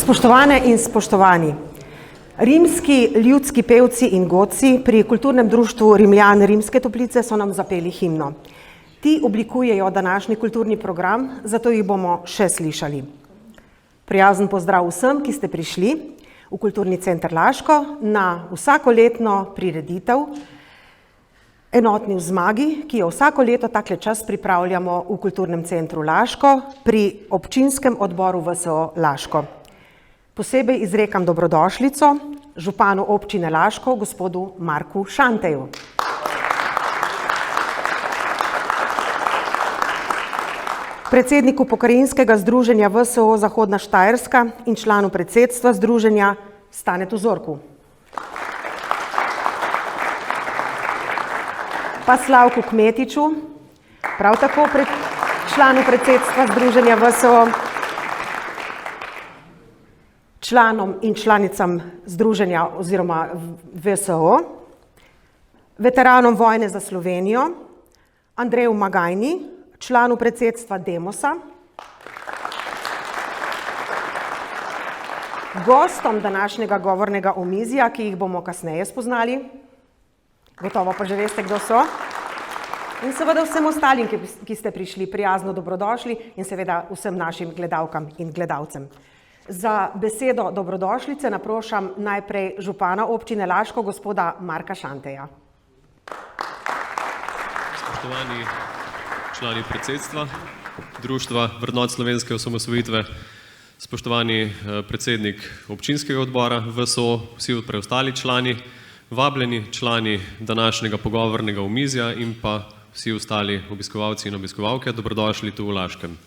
Spoštovane in spoštovani, rimski ljudski pevci in godci pri kulturnem društvu Rimljan Rimske Toplice so nam zapeli himno. Ti oblikujejo današnji kulturni program, zato jih bomo še slišali. Prijazen pozdrav vsem, ki ste prišli v Kulturni center Laško na vsakoletno prireditev Enotni v zmagi, ki jo vsako leto takle čas pripravljamo v Kulturnem centru Laško pri občinskem odboru VSO Laško. Posebej izrekam dobrodošlico županu občine Laško, gospodu Marku Šanteju. Predsedniku pokrajinskega združenja VSO Zahodna Štajerska in članu predsedstva združenja Stanetu Zorku. Pa Slavku Kmetiču, prav tako članu predsedstva združenja VSO, članom in članicam združenja oziroma VSO, veteranom vojne za Slovenijo, Andreju Magajni, članu predsedstva Demosa, gostom današnjega govornega omizja, ki jih bomo kasneje spoznali, gotovo pa že veste, kdo so, in seveda vsem ostalim, ki ste prišli, prijazno dobrodošli, in seveda vsem našim gledalkam in gledalcem. Za besedo dobrodošlice naprošam najprej župana občine Laško, gospoda Marka Šanteja. Spoštovani člani predsedstva Društva vrednot slovenske osamosvojitve, spoštovani predsednik občinskega odbora VSO, vsi preostali člani, vabljeni člani današnjega pogovornega omizja in pa vsi ostali obiskovalci in obiskovalke, dobrodošli tu v Laškem.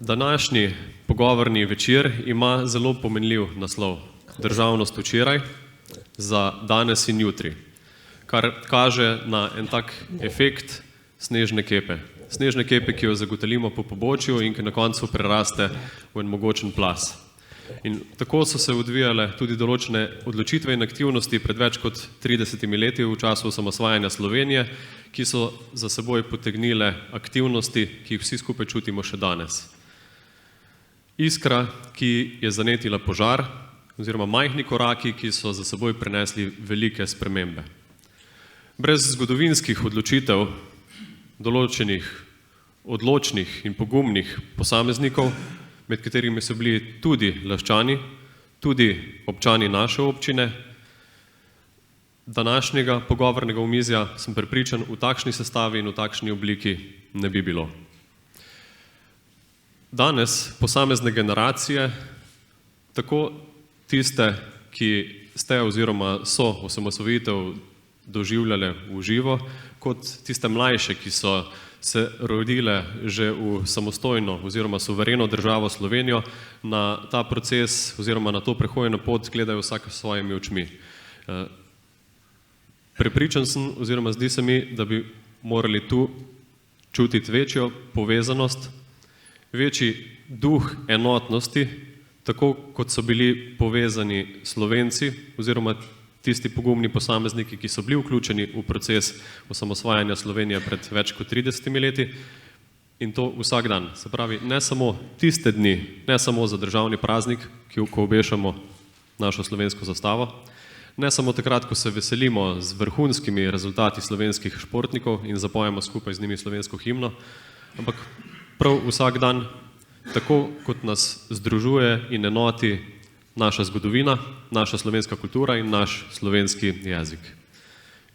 Današnji pogovorni večer ima zelo pomenljiv naslov Državnost včeraj za danes in jutri, kar kaže na en tak efekt snežne kepe. Snežne kepe, ki jo zagotovimo po pobočju in ki na koncu preraste v en mogočen plaz. In tako so se odvijale tudi določene odločitve in aktivnosti pred več kot 30 leti v času osamosvajanja Slovenije, ki so za seboj potegnile aktivnosti, ki jih vsi skupaj čutimo še danes. Iskra, ki je zanetila požar, oziroma majhni koraki, ki so za seboj prinesli velike spremembe. Brez zgodovinskih odločitev določenih odločnih in pogumnih posameznikov, med katerimi so bili tudi Laščani, tudi občani naše občine, današnjega pogovornega omizja, sem prepričan, v takšni sestavi in v takšni obliki ne bi bilo. Danes posamezne generacije, tako tiste, ki ste oziroma so osamosvojitev doživljale v živo, kot tiste mlajše, ki so se rodile že v samostojno oziroma suvereno državo Slovenijo, na ta proces oziroma na to prehojeno pot gledajo vsak s svojimi očmi. Prepričan sem oziroma zdi se mi, da bi morali tu čutiti večjo povezanost, večji duh enotnosti, tako kot so bili povezani Slovenci oziroma tisti pogumni posamezniki, ki so bili vključeni v proces osamosvajanja Slovenije pred več kot 30 leti, in to vsak dan. Se pravi, ne samo tiste dni, ne samo za državni praznik, ko obešamo našo slovensko zastavo, ne samo takrat, ko se veselimo z vrhunskimi rezultati slovenskih športnikov in zapojemo skupaj z njimi slovensko himno, ampak prav vsak dan, tako kot nas združuje in enoti naša zgodovina, naša slovenska kultura in naš slovenski jezik.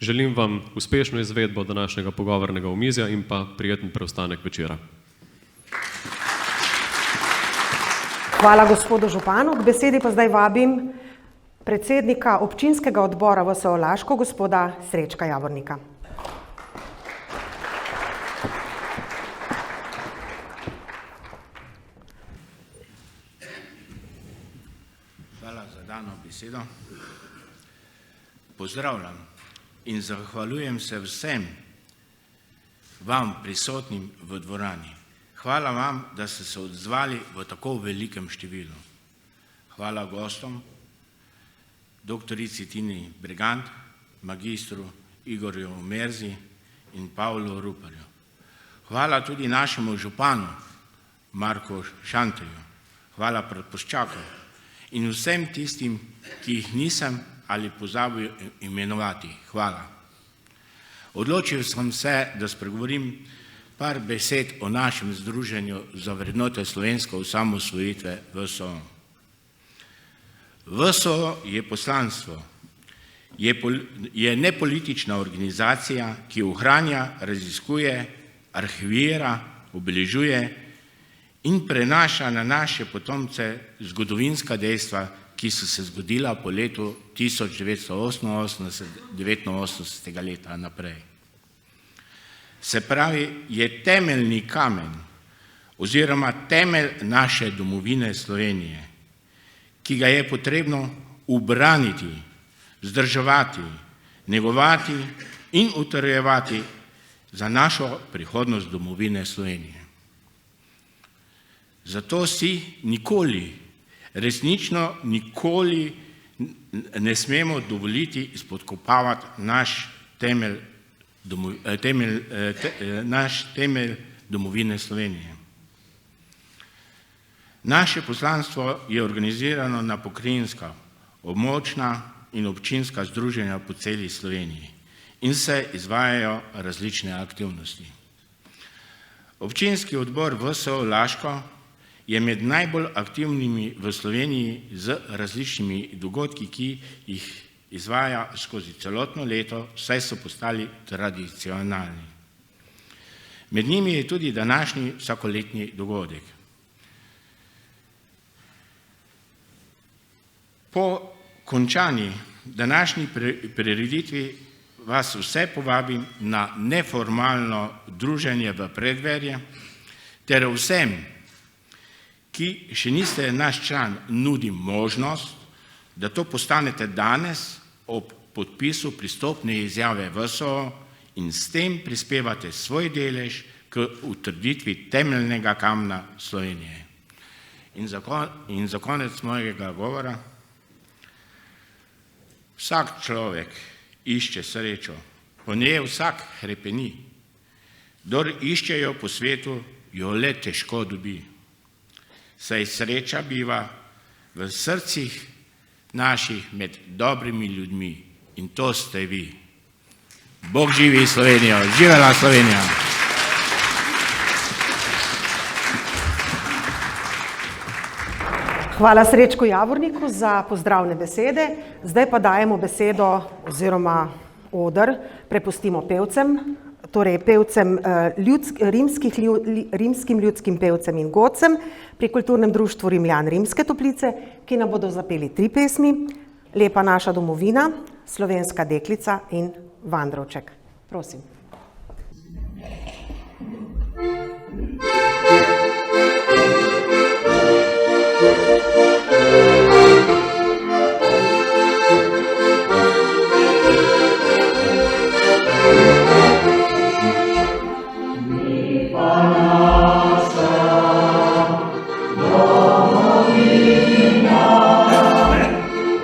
Želim vam uspešno izvedbo današnjega pogovornega omizja in pa prijeten preostanek večera. Hvala gospodu županu. K besedi pa zdaj vabim predsednika občinskega odbora VSO Laško, gospoda Srečka Javornika. Hvala za dano besedo. Pozdravljam in zahvaljujem se vsem vam prisotnim v dvorani. Hvala vam, da ste se odzvali v tako velikem številu. Hvala gostom, doktorici Tini Bregant, magistru Igorju Merzi in Pavlu Ruparju. Hvala tudi našemu županu Marku Šantelju. Hvala predpoščaku in vsem tistim, ki jih nisem ali pozabil imenovati. Hvala. Odločil sem se, da spregovorim par besed o našem združenju za vrednote slovenske osamosvojitve VSO. VSO je poslanstvo, je nepolitična organizacija, ki ohranja, raziskuje, arhivira, obeležuje in prenaša na naše potomce zgodovinska dejstva, ki so se zgodila po letu 1988 leta naprej. Se pravi, je temeljni kamen oziroma temelj naše domovine Slovenije, ki ga je potrebno ubraniti, vzdrževati, negovati in utrjevati za našo prihodnost domovine Slovenije. Zato si nikoli, resnično nikoli ne smemo dovoliti izpodkopavati naš temelj domovine Slovenije. Naše poslanstvo je organizirano na pokrajinska, območna in občinska združenja po celi Sloveniji in se izvajajo različne aktivnosti. Občinski odbor VSO Laško je med najbolj aktivnimi v Sloveniji z različnimi dogodki, ki jih izvaja skozi celotno leto, saj so postali tradicionalni. Med njimi je tudi današnji vsakoletni dogodek. Po končani današnji prireditvi vas vse povabim na neformalno druženje v Predverje, ter vsem, ki še niste naš član, nudim možnost, da to postanete danes ob podpisu pristopne izjave VSO in s tem prispevate svoj delež k utrditvi temeljnega kamna Slovenije. In za konec mojega govora, vsak človek išče srečo, po njej vsak hrepeni. Kdor išče jo po svetu, jo le težko dobi. Saj sreča biva v srcih naših med dobrimi ljudmi in to ste vi. Bog živi Slovenijo, živela Slovenija! Hvala Srečku Javorniku za pozdravne besede. Zdaj pa dajemo besedo oziroma oder prepustimo pevcem, torej pevcem rimskim ljudskim pevcem in godcem pri Kulturnem društvu Rimljan Rimske Toplice, ki nam bodo zapeli 3 pesmi: Lepa naša domovina, Slovenska deklica in Vandrovček. Prosim.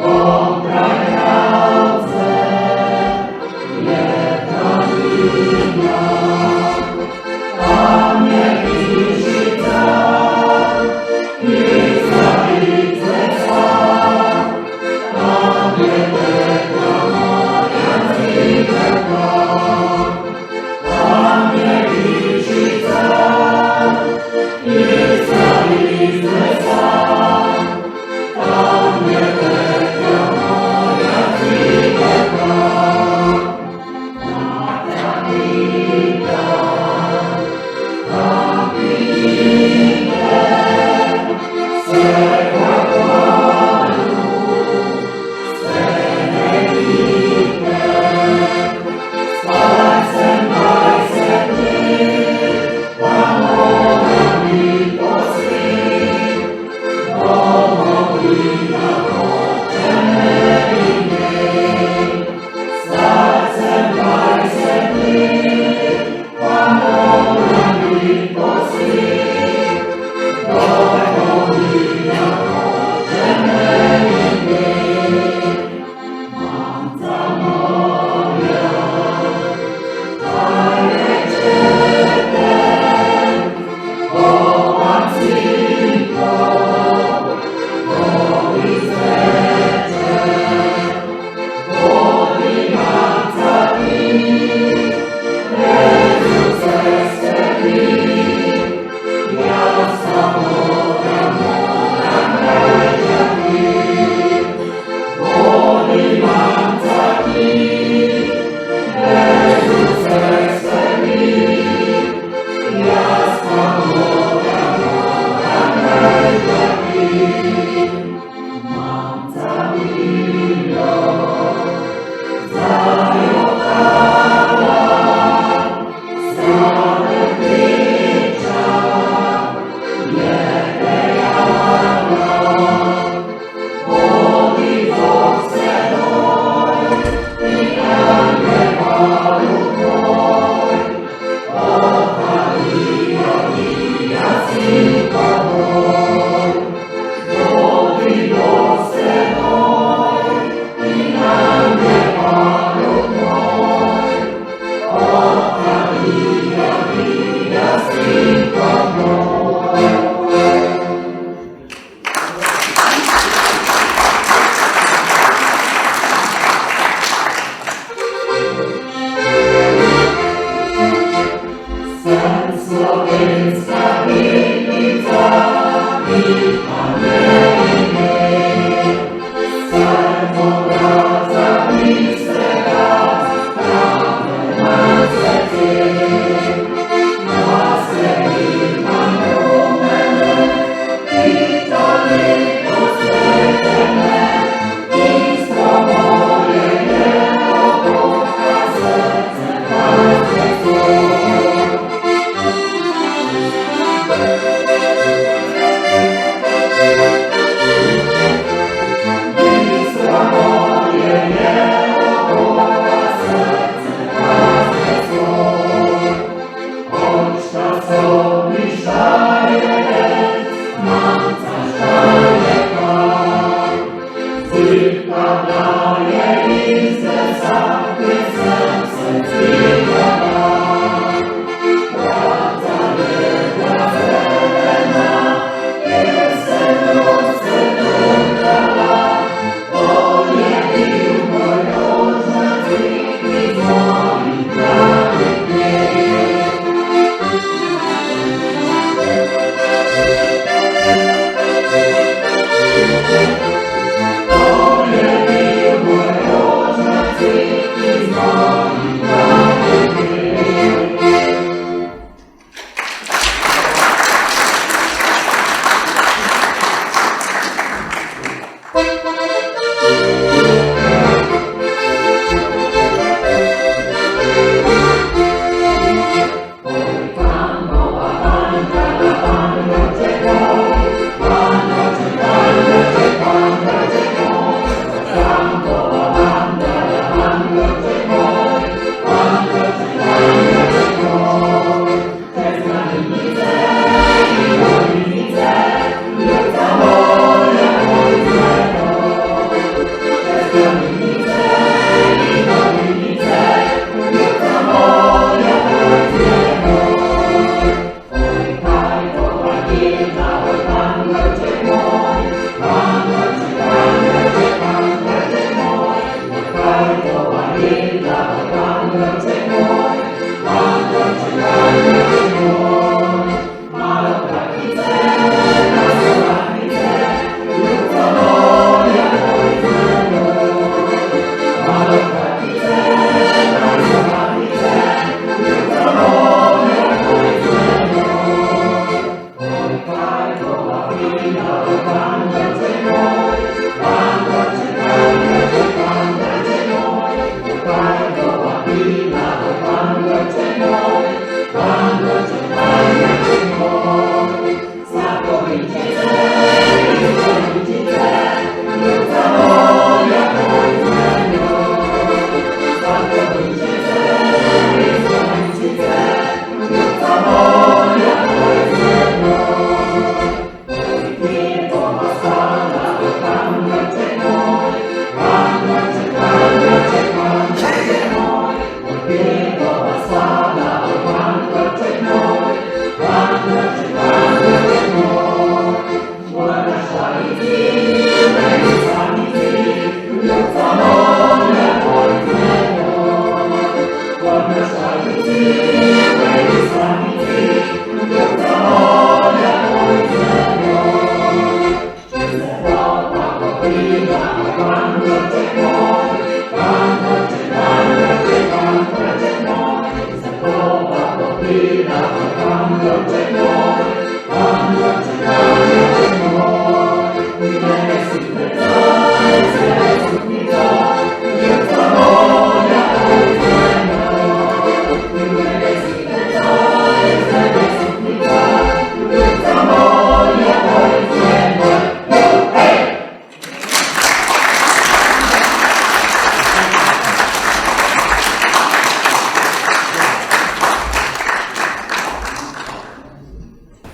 Okrajavce, je pravi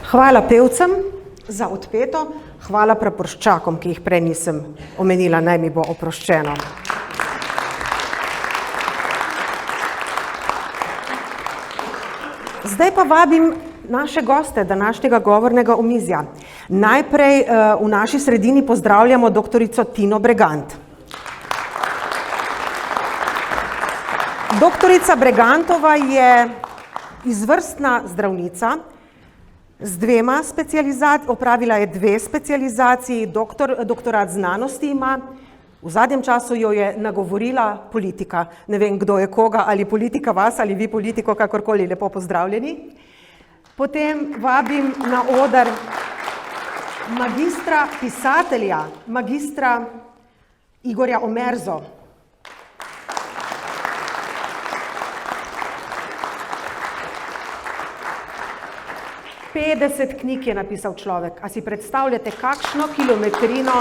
Hvala pevcem za odpeto, hvala praporščakom, ki jih prej nisem omenila, naj mi bo oproščeno. Zdaj pa vabim naše goste današnjega govornega omizja. Najprej v naši sredini pozdravljamo doktorico Tino Bregant. Doktorica Bregantova je izvrstna zdravnica z dvema opravila je 2 specializaciji, doktorat znanosti ima, v zadnjem času jo je nagovorila politika. Ne vem, kdo je koga, ali politika vas, ali vi politiko, kakorkoli, lepo pozdravljeni. Potem vabim na oder magistra pisatelja, magistra Igorja Omerzo. Petdeset knjig je napisal človek. A si predstavljate, kakšno kilometrino...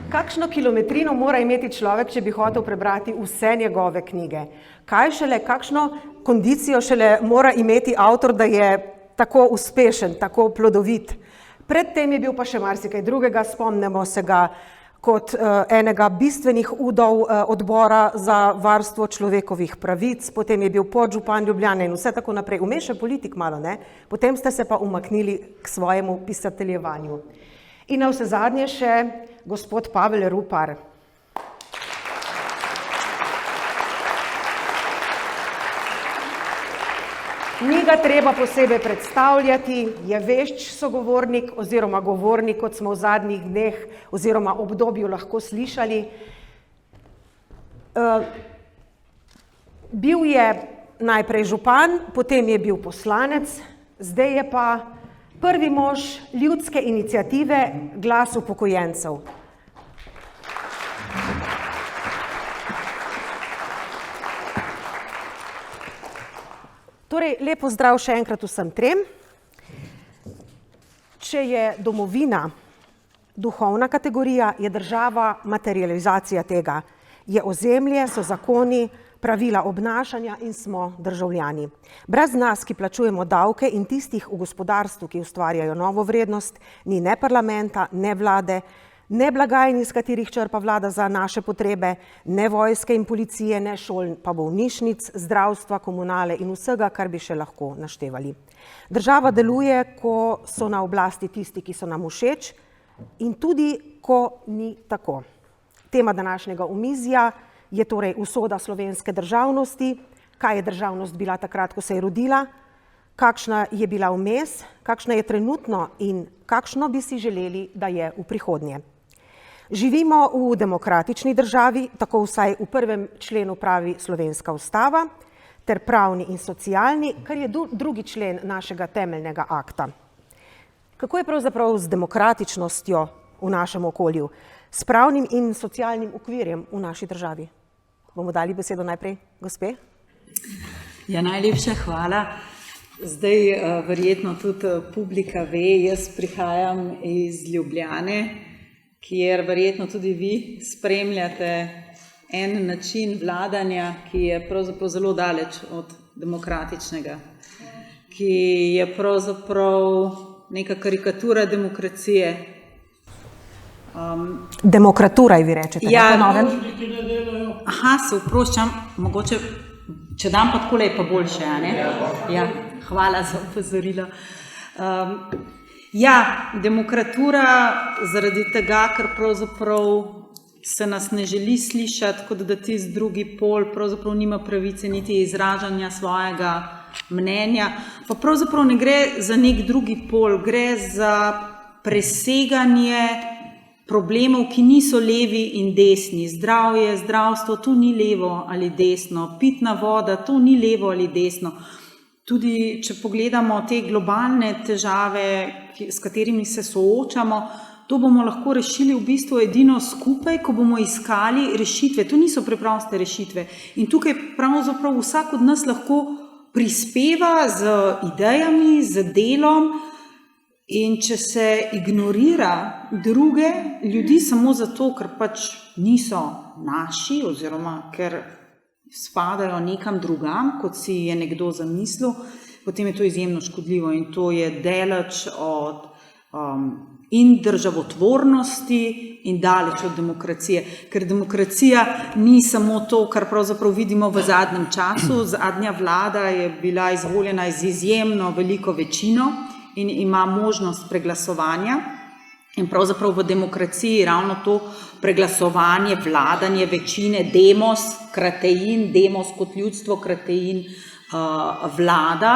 Kakšno kilometrino mora imeti človek, če bi hotel prebrati vse njegove knjige? Kaj šele, kakšno kondicijo šele mora imeti avtor, da je tako uspešen, tako plodovit? Predtem je bil pa še marsikaj drugega, spomnimo se ga kot enega bistvenih udov odbora za varstvo človekovih pravic, potem je bil podžupan Ljubljane in vse tako naprej. Vmes še politik malo, ne? Potem ste se pa umaknili k svojemu pisateljevanju. In navsezadnje še gospod Pavel Rupar. Ni ga treba posebej predstavljati, je vešč sogovornik oziroma govornik, kot smo v zadnjih dneh oziroma obdobju lahko slišali. Bil je najprej župan, potem je bil poslanec, zdaj je pa prvi mož ljudske iniciative Glas upokojencev. Torej, lep pozdrav še enkrat vsem trem. Če je domovina duhovna kategorija, je država materializacija tega. Je ozemlje, so zakoni, pravila obnašanja in smo državljani. Brez nas, ki plačujemo davke, in tistih v gospodarstvu, ki ustvarjajo novo vrednost, ni ne parlamenta, ne vlade, ne blagajn, iz katerih črpa vlada za naše potrebe, ne vojske in policije, ne šol, pa bolnišnic, zdravstva, komunale in vsega, kar bi še lahko naštevali. Država deluje, ko so na oblasti tisti, ki so nam všeč, in tudi, ko ni tako. Tema današnjega omizja je torej usoda slovenske državnosti, kaj je državnost bila takrat, ko se je rodila, kakšna je bila vmes, kakšna je trenutno in kakšno bi si želeli, da je v prihodnje. Živimo v demokratični državi, tako vsaj v 1. členu pravi slovenska ustava, ter pravni in socialni, kar je 2. člen našega temeljnega akta. Kako je pravzaprav z demokratičnostjo v našem okolju, s pravnim in socialnim okvirjem v naši državi? Bomo dali besedo najprej gospe? Ja, najlepša hvala. Zdaj verjetno tudi publika ve, jaz prihajam iz Ljubljane, kjer verjetno tudi vi spremljate en način vladanja, ki je pravzaprav zelo daleč od demokratičnega, ki je pravzaprav neka karikatura demokracije. Demokratura, vi rečete, ja, po novem? Aha, se oproščam, mogoče, če dam pa takole, je pa boljše, a ne? Ja, hvala za opozorilo. Ja, demokratura zaradi tega, ker pravzaprav se nas ne želi slišati, kot da ti z drugi pol pravzaprav nima pravice niti izražanja svojega mnenja, pa pravzaprav ne gre za nek drugi pol, gre za preseganje problemov, ki niso levi in desni. Zdravje, zdravstvo, to ni levo ali desno. Pitna voda, to ni levo ali desno. Tudi, če pogledamo te globalne težave, s katerimi se soočamo, to bomo lahko rešili v bistvu edino skupaj, ko bomo iskali rešitve. To niso preproste rešitve. In tukaj pravzaprav vsak od nas lahko prispeva z idejami, z delom, in če se ignorira druge ljudi samo zato, ker pač niso naši oziroma ker spadajo nekam drugam, kot si je nekdo zamislil, potem je to izjemno škodljivo in to je daleč od in državotvornosti in daleč od demokracije. Ker demokracija ni samo to, kar pravzaprav vidimo v zadnjem času. Zadnja vlada je bila izvoljena z izjemno veliko večino in ima možnost preglasovanja. In pravzaprav v demokraciji ravno to preglasovanje, vladanje večine, demos, kratein, demos kot ljudstvo, kratein vlada.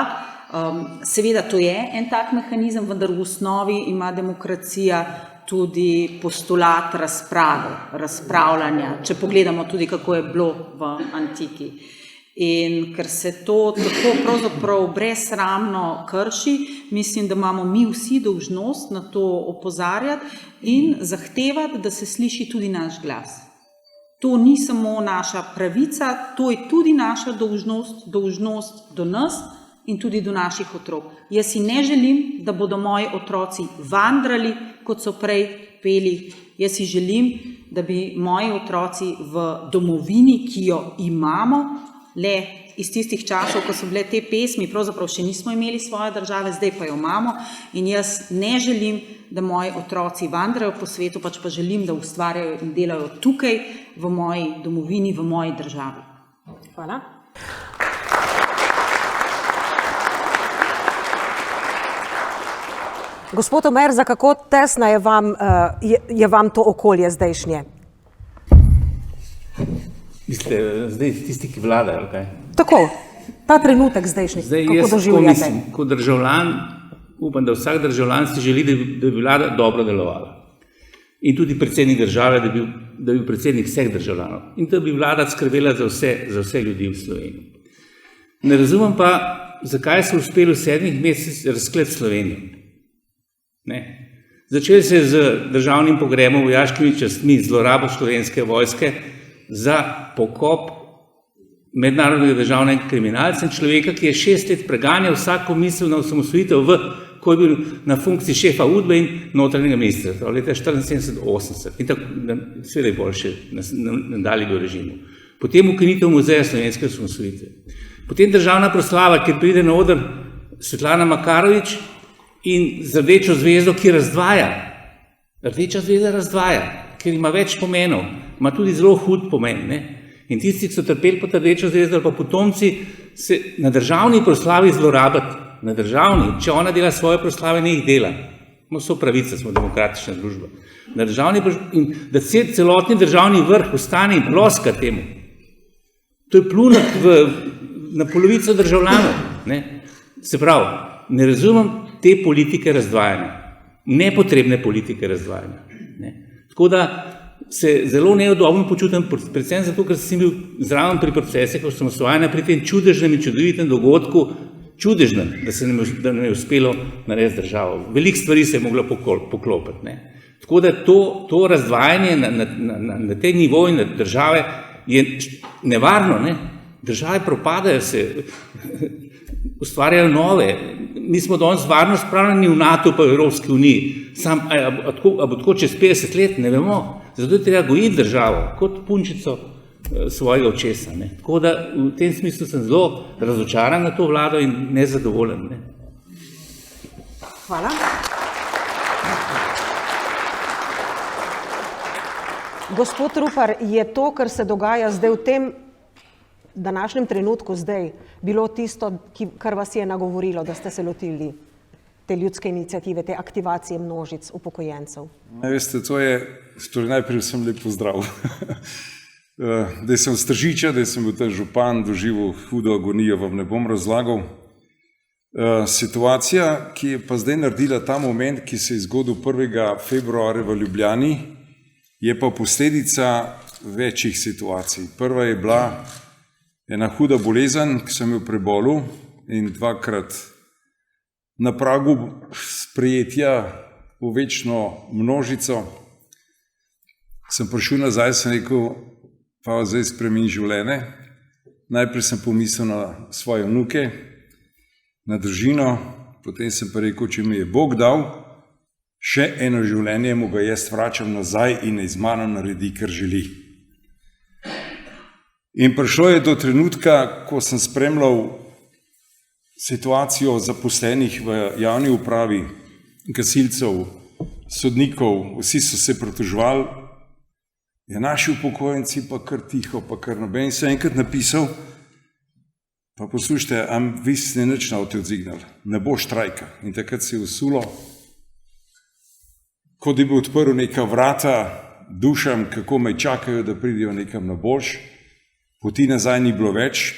Seveda to je en tak mehanizem, vendar v osnovi ima demokracija tudi postulat razpravljanja, če pogledamo tudi, kako je bilo v antiki. In ker se to tako pravzaprav brezsramno krši, mislim, da imamo mi vsi dolžnost na to opozarjati in zahtevati, da se sliši tudi naš glas. To ni samo naša pravica, to je tudi naša dolžnost do nas in tudi do naših otrok. Jaz si ne želim, da bodo moji otroci vandrali, kot so prej peli. Jaz si želim, da bi moji otroci v domovini, ki jo imamo, le iz tistih časov, ko so bile te pesmi, pravzaprav še nismo imeli svoje države, zdaj pa jo imamo in jaz ne želim, da moji otroci vandrajo po svetu, pač pa želim, da ustvarjajo in delajo tukaj, v moji domovini, v moji državi. Hvala. Gospod Omerza, kako tesno je vam to okolje zdajšnje? Mislite, zdaj tisti, ki vlada, ali kaj? Tako, ta trenutek zdajšnji, kako doživljate? Jaz mislim, kot državljan, upam, da vsak državljan si želi, da bi vlada dobro delovala. In tudi predsednik države, da bi predsednik vseh državljanov. In da bi vlada skrbela za vse ljudi v Sloveniji. Ne razumem pa, zakaj so uspeli v 7 mesecih razkleti Slovenijo. Začeli se z državnim pogrebom, vojaškimi častmi, zlorabo Slovenske vojske za pokop mednarodnega državnega kriminalca in človeka, ki je 6 let preganjal vsako misel na osamosvojitev, ko je bil na funkciji šefa UDBE in notranjega ministra, leta 1974-80 in tako, seveda je boljše nadalje v režimu. Potem ukinitev muzeja slovenske osamosvojitve. Potem državna proslava, kjer pride na oder Svetlana Makarovič in z rdečo zvezdo, ki razdvaja. Rdeča zvezda razdvaja, ker ima več pomenov, ima tudi zelo hud pomen. In tisti, ki so trpeli pod rdečo zvezdo ali pa potomci, se na državni proslavi zlorabiti. Na državni, če ona dela svoje proslave, ne jih dela. So pravice, smo demokratična družba. Na državni, in da celotni državni vrh ostane in ploska temu. To je plunek na polovico državljanov. Se pravi, ne razumem te politike razdvajanja. Nepotrebne politike razdvajanja. Tako da se zelo neudobno počutim, predvsem zato, ker sem bil zraven pri procesih osamosvajanja, pri tem čudežnem in čudovitem dogodku, čudežnem, da nam je uspelo narediti državo. Veliko stvari se je moglo poklopiti. Tako da to razdvajanje na tej nivoji države je nevarno. Države propadajo se, ustvarjajo nove. Mi smo danes varno spravljeni v NATO pa v Evropski uniji. A bo tako čez 50 let, ne vemo. Zato je treba gojiti državo kot punčico svojega očesa. Tako da v tem smislu sem zelo razočaran na to vlado in nezadovoljen. Hvala. Gospod Rupar, je to, kar se dogaja zdaj v tem današnjem trenutku zdaj, bilo tisto, kar vas je nagovorilo, da ste se lotili te ljudske iniciative, te aktivacije množic upokojencev? Veste, to je, najprej vsem lep pozdrav. Da sem v Tržiča, da sem bil ta župan, doživel hudo agonijo, vam ne bom razlagal. Situacija, ki je pa zdaj naredila ta moment, ki se je zgodil 1. februarja v Ljubljani, je pa posledica večjih situacij. Prva je bila ena huda bolezen, ki sem jo prebolel in 2-krat na pragu sprejetja v večno množico. Sem prišel nazaj, sem rekel, pa zdaj spremeni življenje. Najprej sem pomislil na svoje vnuke, na družino, potem sem pa rekel, če mi je Bog dal še eno življenje, mu ga jaz vračam nazaj in iz mano naredi, kar želi. In prišlo je do trenutka, ko sem spremljal situacijo zaposlenih v javni upravi, gasilcev, sodnikov, vsi so se pritoževali, naši upokojenci pa kar tiho, pa kar noben. Sem enkrat napisal, pa poslušajte, vi ste nič na avto odzignali, ne bo štrajka. In takrat se je usulo kot da bi odprl neka vrata dušam, kako me čakajo, da pridejo nekam na boljš. Poti nazaj ni bilo več.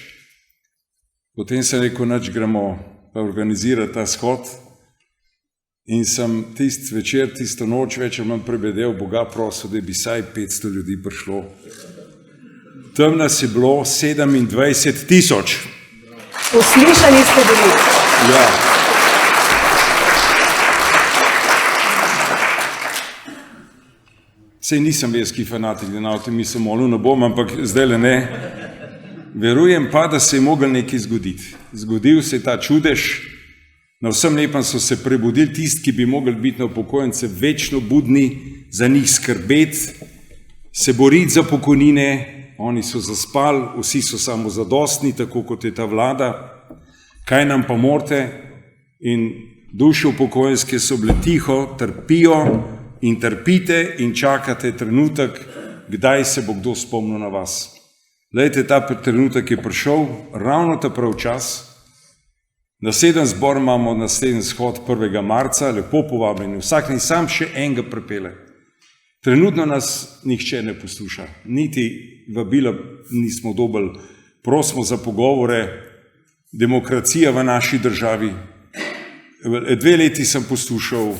Potem sem rekel, nič, gremo pa organizirati ta shod. In sem tist večer, tisto noč več manj prebedel, Boga prosil, da bi vsaj 500 ljudi prišlo. Tam nas je bilo 27,000. Uslišani ste bili. Ja. Sej nisem verski fanatik, da na o tem nisem molil, ne bom, ampak zdaj ne. Verujem pa, da se je mogel nekaj zgoditi. Zgodil se je ta čudež, na vsem lepem so se prebudili tisti, ki bi mogli biti na upokojence večno budni, za njih skrbeti, se boriti za pokojnine, oni so zaspali, vsi so samozadostni, tako kot je ta vlada. Kaj nam pa morate? In duše upokojenske so bile tiho, trpijo in trpite in čakate trenutek, kdaj se bo kdo spomnil na vas. Glejte, ta trenutek je prišel, ravno ta prav čas. Naslednji zbor imamo naslednji shod 1. marca, lepo povabljeni, vsak naj sam še enega pripelje. Trenutno nas nihče ne posluša, niti vabila nismo dobili, prosimo za pogovore, demokracija v naši državi. 2 leti sem poslušal,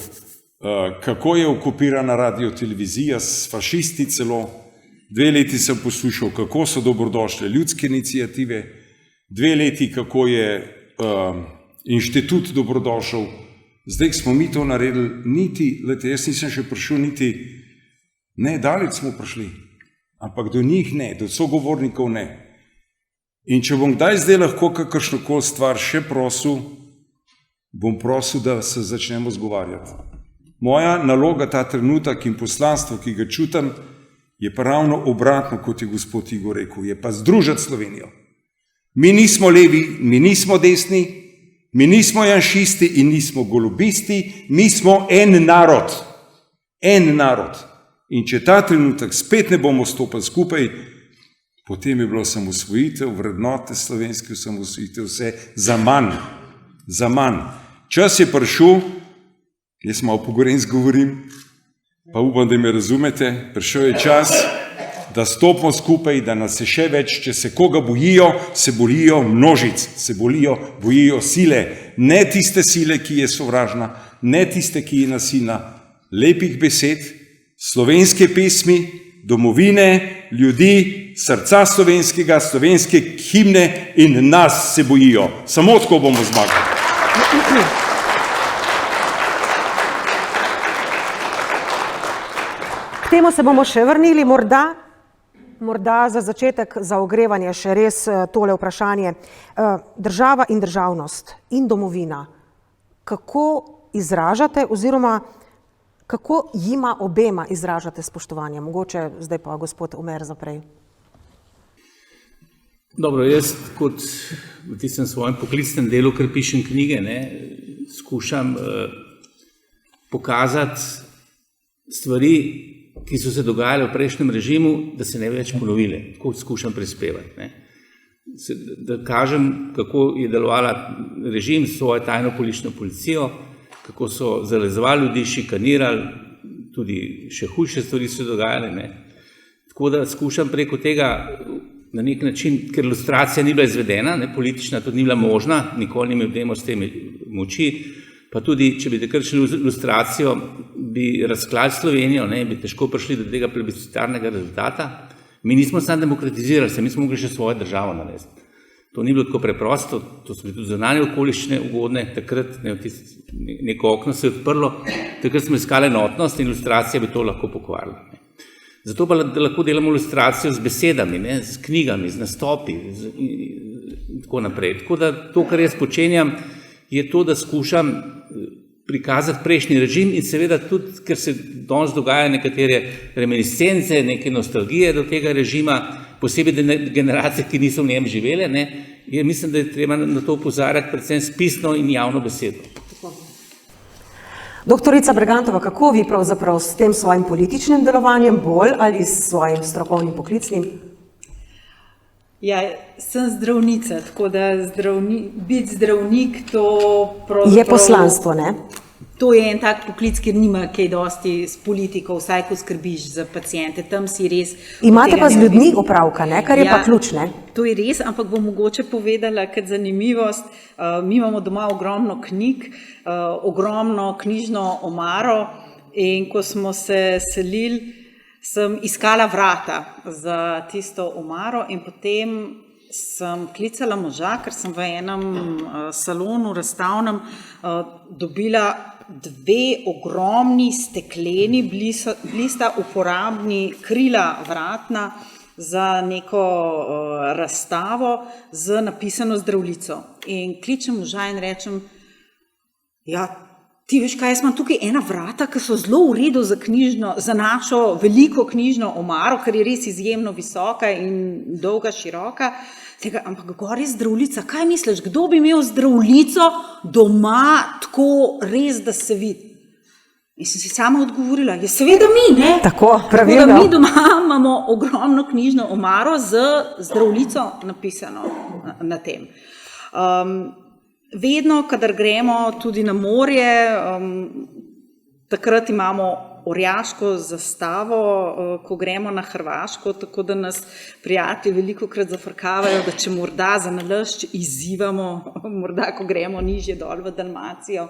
kako je okupirana radiotelevizija s fašisti celo. 2 leti sem poslušal, kako so dobrodošle ljudske iniciative. 2 leti, kako je inštitut dobrodošel. Zdaj smo mi to naredili, niti, lete, jaz nisem še prišel niti, ne, daleč smo prišli, ampak do njih ne, do sogovornikov ne. In če bom kdaj zdaj lahko kakršnokoli stvar še prosil, bom prosil, da se začnemo zgovarjati. Moja naloga ta trenutek in poslanstvo, ki ga čutim, je pa ravno obratno, kot je gospod Igor rekel, je pa združiti Slovenijo. Mi nismo levi, mi nismo desni, mi nismo janšisti in nismo golobisti, mi smo en narod. En narod. In če ta trenutek spet ne bomo stopili skupaj, potem je bilo osamosvojitev, vrednote slovenske osamosvojitev, vse za manj. Za manj. Čas je prišel, jaz malo po gorenjsko govorim, pa upam, da me razumete, prišel je čas, da stopimo skupaj, da nas je še več, če se koga bojijo, se bojijo množic, se bojijo sile, ne tiste sile, ki je sovražna, ne tiste, ki je nasilna, lepih besed, slovenske pesmi, domovine, ljudi, srca slovenskega, slovenske himne in nas se bojijo. Samo tako bomo zmagali. K temu se bomo še vrnili, morda za začetek, za ogrevanje še res tole vprašanje. Država in državnost in domovina, kako izražate oziroma kako jima obema izražate spoštovanje? Mogoče zdaj pa gospod Umer zaprej. Dobro, jaz kot v tistem svojem poklicnem delu, ker pišem knjige, skušam pokazati stvari, ki so se dogajale v prejšnjem režimu, da se ne bi več ponovile. Tako skušam prispevati. Da kažem, kako je delovala režim s svojo tajno politično policijo, kako so zalezovali ljudi, šikanirali, tudi še hujše stvari so dogajale. Tako da skušam preko tega na nek način, ker ilustracija ni bila izvedena, politična tudi ni bila možna, nikoli ni imel s temi moči, pa tudi, če bi kršili ilustracijo, bi razklali Slovenijo, bi težko prišli do tega plebiscitarnega rezultata. Mi nismo samo demokratizirali se, mi smo mogli še svojo državo narediti. To ni bilo tako preprosto, to so bili tudi zunanje okoliščine ugodne, takrat neko okno se je odprlo, takrat smo iskali enotnost in ilustracija bi to lahko pokvarila. Zato pa lahko delamo ilustracijo z besedami, z knjigami, z nastopi in tako naprej. Tako da to, kar jaz počenjam, je to, da skušam prikazati prejšnji režim in seveda tudi, ker se danes dogajajo nekatere reminiscence, neke nostalgije do tega režima, posebej generacije, ki niso v njem živele, mislim, da je treba na to opozarjati predvsem s pisno in javno besedo. Doktorica Bregantova, kako vi pravzaprav s tem svojim političnim delovanjem bolj ali s svojim strokovnim poklicnim? Ja, sem zdravnica, tako da biti zdravnik to pravzaprav... Je poslanstvo, ne? to je en tak poklic, kjer nima kaj dosti s politiko, vsaj ko skrbiš za pacijente, tam si res... Imate pa z ljudmi opravka, ne? Kar je pa ključ, ne? To je res, ampak bom mogoče povedala kot zanimivost. Mi imamo doma ogromno knjig, ogromno knjižno omaro in ko smo se selili, sem iskala vrata za tisto omaro in potem sem klicala moža, ker sem v enem salonu razstavnem dobila 2 ogromni stekleni, bili sta uporabni krila vratna za neko razstavo z napisano Zdravljico. In kličem moža in rečem, ja, ti veš kaj, jaz imam tukaj ena vrata, ki so zelo v redu za našo veliko knjižno omaro, ker je res izjemno visoka in dolga, široka. Tega, ampak gor je Zdravljica. Kaj misliš, kdo bi imel Zdravljico doma tako res, da se vidi? In sem si sama odgovorila, je seveda mi, ne? Tako, pravilno. Tako da mi doma imamo ogromno knjižno omaro z Zdravljico napisano na tem. Vedno, kadar gremo tudi na morje, takrat imamo orjaško zastavo, ko gremo na Hrvaško, tako da nas prijatelji velikokrat zafrkavajo, da če morda za nalašč izzivamo, morda ko gremo nižje dol v Dalmacijo.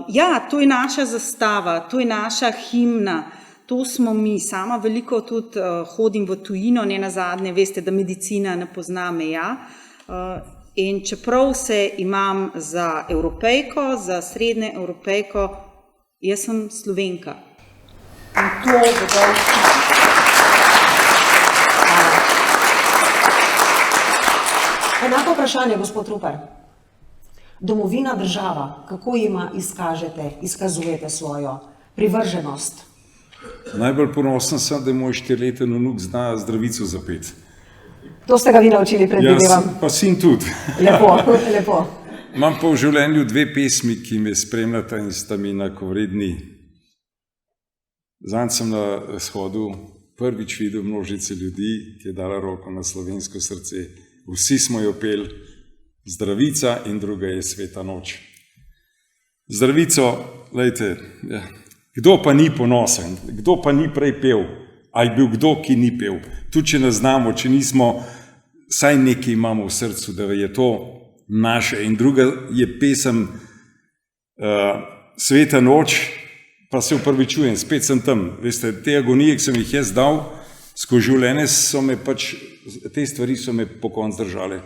Ja, to je naša zastava, to je naša himna, to smo mi. Sama veliko tudi hodim v tujino, ne nazadnje, veste, da medicina ne pozna meja. In čeprav se imam za Evropejko, za srednje Evropejko, jaz sem Slovenka. In to bo Enako vprašanje, gospod Rupar. Domovina, država, kako jima izkazujete svojo privrženost? Najbolj ponosen sem, da moj 4-leten vnuk zna Zdravico zapeti. To ste ga vi naučili, predvidevam. Jaz pa sin tudi. Lepo. Imam pa v življenju 2 pesmi, ki me spremljata in sta mi enakovredni. Zanj sem na shodu prvič videl množice ljudi, ki je dala roko na slovensko srce. Vsi smo jo peli, Zdravica in druga je Sveta noč. Zdravico, glejte, kdo pa ni ponosen, kdo pa ni prej pel, a je bil kdo, ki ni pel. Tudi če ne znamo, če nismo, saj nekaj imamo v srcu, da je to naše. In druga je pesem Sveta noč, pa se upravičujem, spet sem tam. Veste, te agonije, ki sem jih jaz dal, skozi življenje so me pač, te stvari so me po koncu držale.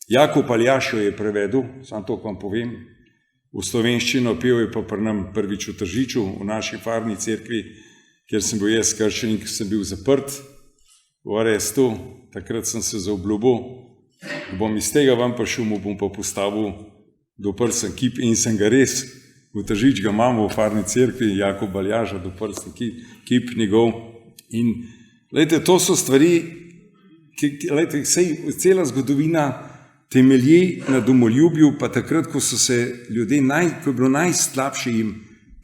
Jakub Aljašo je prevedel, samo to vam povem, v slovenščino, pel je pa pri nam prvič v Tržiču, v naši farni cerkvi, kjer sem bil jaz krščenik, sem bil zaprt v arestu, takrat sem se zaobljubil, bom iz tega vam prišel, mu bom pa postavil, doprl sem kip in sem ga res, v Tržič ga imamo v farni cerkvi, Jakub Aljaža, doprl sem kip njegov. In lejte, to so stvari, lejte, cela zgodovina temelji na domoljubju, pa takrat, ko so se ljudje, ko je bilo najslabše jim,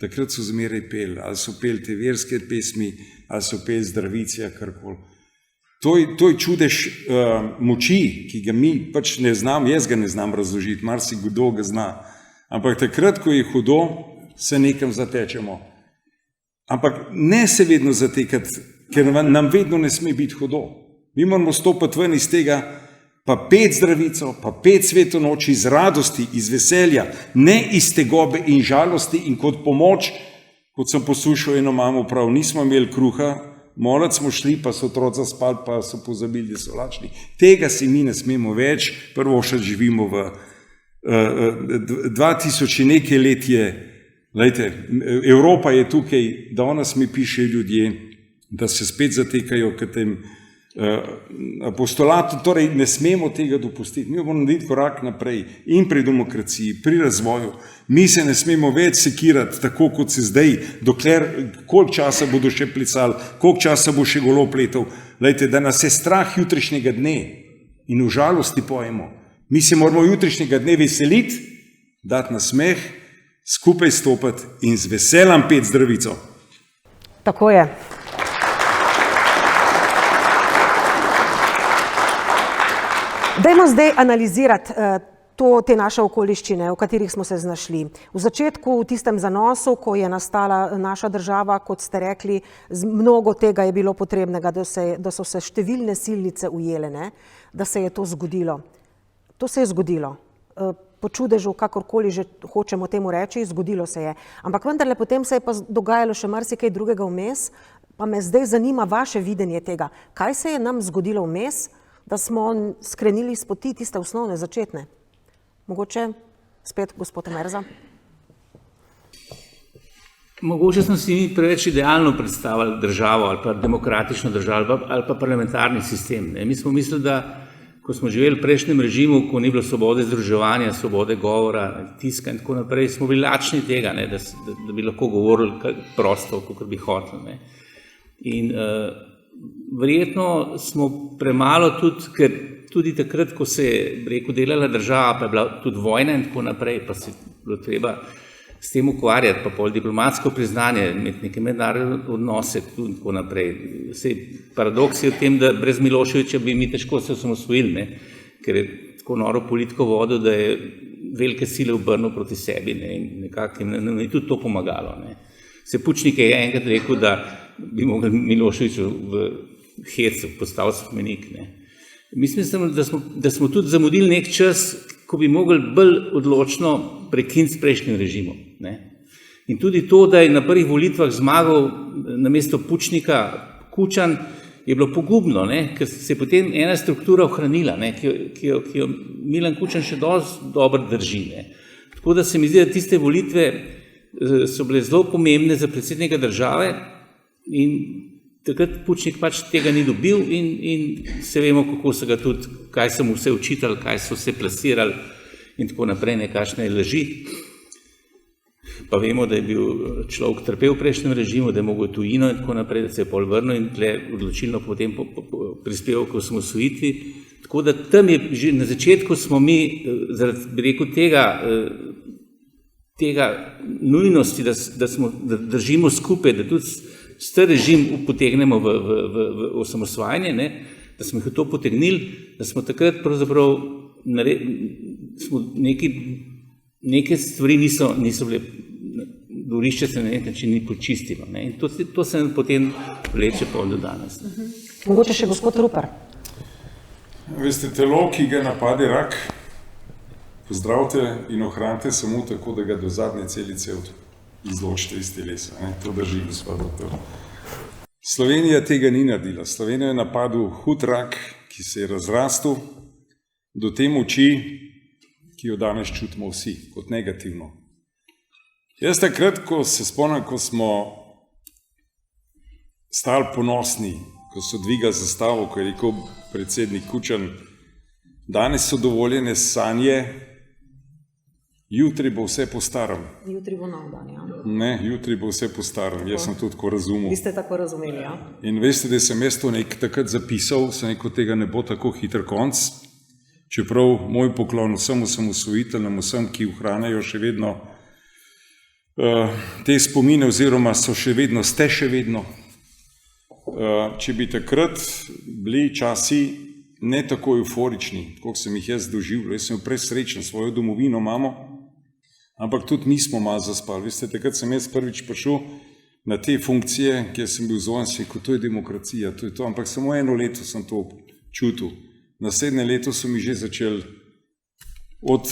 takrat so zmeraj peli, ali so peli te verske pesmi, ali so peli Zdravice, karkoli. To je čudež moči, ki ga mi pač ne znam, jaz ga ne znam razložiti, marsikdo ga zna. Ampak takrat, ko je hudo, se nekam zatečemo. Ampak ne se vedno zatekati, ker nam vedno ne sme biti hudo. Mi moramo stopiti ven iz tega, pa peti Zdravico, pa peti Sveto noč iz radosti, iz veselja, ne iz tegobe in žalosti in kot pomoč, kot sem poslušal eno mamo prav, nismo imeli kruha, molec smo šli, pa so otroci zaspali, pa so pozabili, da so lačni. Tega si mi ne smemo več, prvo še živimo v 2000 in nekaj let je, lejte, Evropa je tukaj, danes mi pišejo ljudje, da se spet zatekajo k tem apostolatu, torej ne smemo tega dopustiti. Mi bomo narediti korak naprej in pri demokraciji, pri razvoju. Mi se ne smemo več sekirati tako, kot se zdaj, dokler, koliko časa bodo še plecali, koliko časa bo še golo pletal. Lejte, da nas je strah jutrišnjega dne in v žalosti pojemo. Mi se moramo jutrišnjega dne veseliti, dati na smeh, skupaj stopiti in z veseljem peti Zdravico. Tako je. Dajmo zdaj analizirati te naše okoliščine, v katerih smo se znašli. V začetku, v tistem zanosu, ko je nastala naša država, kot ste rekli, mnogo tega je bilo potrebnega, da so se številne silnice ujele, ne? Da se je to zgodilo. To se je zgodilo. Po čudežu, kakorkoli že hočemo temu reči, zgodilo se je. Ampak vendarle potem se je pa dogajalo še marsikaj drugega vmes, pa me zdaj zanima vaše videnje tega. Kaj se je nam zgodilo vmes, da smo skrenili s poti tiste osnovne začetne? Mogoče spet gospod Merza? Mogoče smo si mi preveč idealno predstavljali državo ali pa demokratično državo ali pa parlamentarni sistem. Ne? Mi smo mislili, da ko smo živeli v prejšnjem režimu, ko ni bilo svobode združevanja, svobode govora, tiska in tako naprej, smo bili lačni tega, ne? Da bi lahko govorili prosto, kot bi hoteli. Ne? In verjetno smo premalo tudi, ker tudi takrat, ko se je delala država, pa je bila tudi vojna in tako naprej, pa se je bilo treba s tem ukvarjati, pa pol diplomatsko priznanje, imeti neke mednarodne odnose in tako naprej. Vse paradoks je v tem, da brez Miloševića bi mi težko se osamosvojili, ne? Ker je tako noro politiko vodil, da je velike sile obrnil proti sebi, ne? In nekako nam je tudi to pomagalo. Ne? Pučnik je enkrat rekel, da bi mogli Miloševiću v Hecu postaviti spomenik. Ne? Mislim, da smo tudi zamudili nek čas, ko bi mogli bolj odločno prekiniti s prejšnjim režimom. Ne? In tudi to, da je na prvih volitvah zmagal namesto Pučnika Kučan, je bilo pogubno, ne? Ker se je potem ena struktura ohranila, ne? Ki jo Milan Kučan še dosti dobro drži. Ne? Tako da se mi zdi, da tiste volitve so bile zelo pomembne za predsednika države in takrat Pučnik pač tega ni dobil in se vemo, kako so ga tudi, kaj so mu vse učitali, kaj so vse plasirali in tako naprej, nekakšne laži. Pa vemo, da je bil človek trpel v prejšnjem režimu, da je mogel tujino in tako naprej, da se je pol vrnil in tle odločilno potem prispeval k osamosvojitvi. Tako da tam je že na začetku smo mi, zaradi, bi rekel, tega nujnosti, da držimo skupaj, da tudi star režim potegnemo v osamosvajanje, ne, da smo jih to potegnili, da smo takrat pravzaprav neke stvari niso bile, dvorišče se na nek način ni počistilo. Ne, in to se potem vleče pol do danes. Mogoče še gospod Rupar. Veste, telo, ki ga napade rak, pozdravite in ohranite samo tako, da ga do zadnje celice izločite iz telesa. Ne? To drži, gospod doktor. Slovenija tega ni naredila. Slovenija je napadel hud rak, ki se je razrastel do te moči, ki jo danes čutimo vsi, kot negativno. Jaz takrat, ko se spomnim, ko smo stali ponosni, ko so dvigali zastavo, ko je rekel predsednik Kučan, danes so dovoljene sanje, jutri bo vse po starem. Jutri bo nov dan, ja. Ne, jutri bo vse po starem. Jaz sem to tako razumel. Vi ste tako razumeli, ja. In veste, da sem jaz to takrat zapisal, sem rekel, tega ne bo tako hiter konc, čeprav moj poklon vsem osamosvojiteljem, vsem, ki ohranjajo še vedno te spomine, oziroma so še vedno, ste še vedno. Če bi takrat bili časi ne tako euforični, kot sem jih jaz doživljal, jaz sem presrečen, svojo domovino imamo, ampak tudi mi smo malo zaspali. Veste, takrat sem jaz prvič prišel na te funkcije, kjer sem bil zvojen, to je demokracija, to je to, ampak samo eno leto sem to čutil. Naslednje leto so mi že začeli od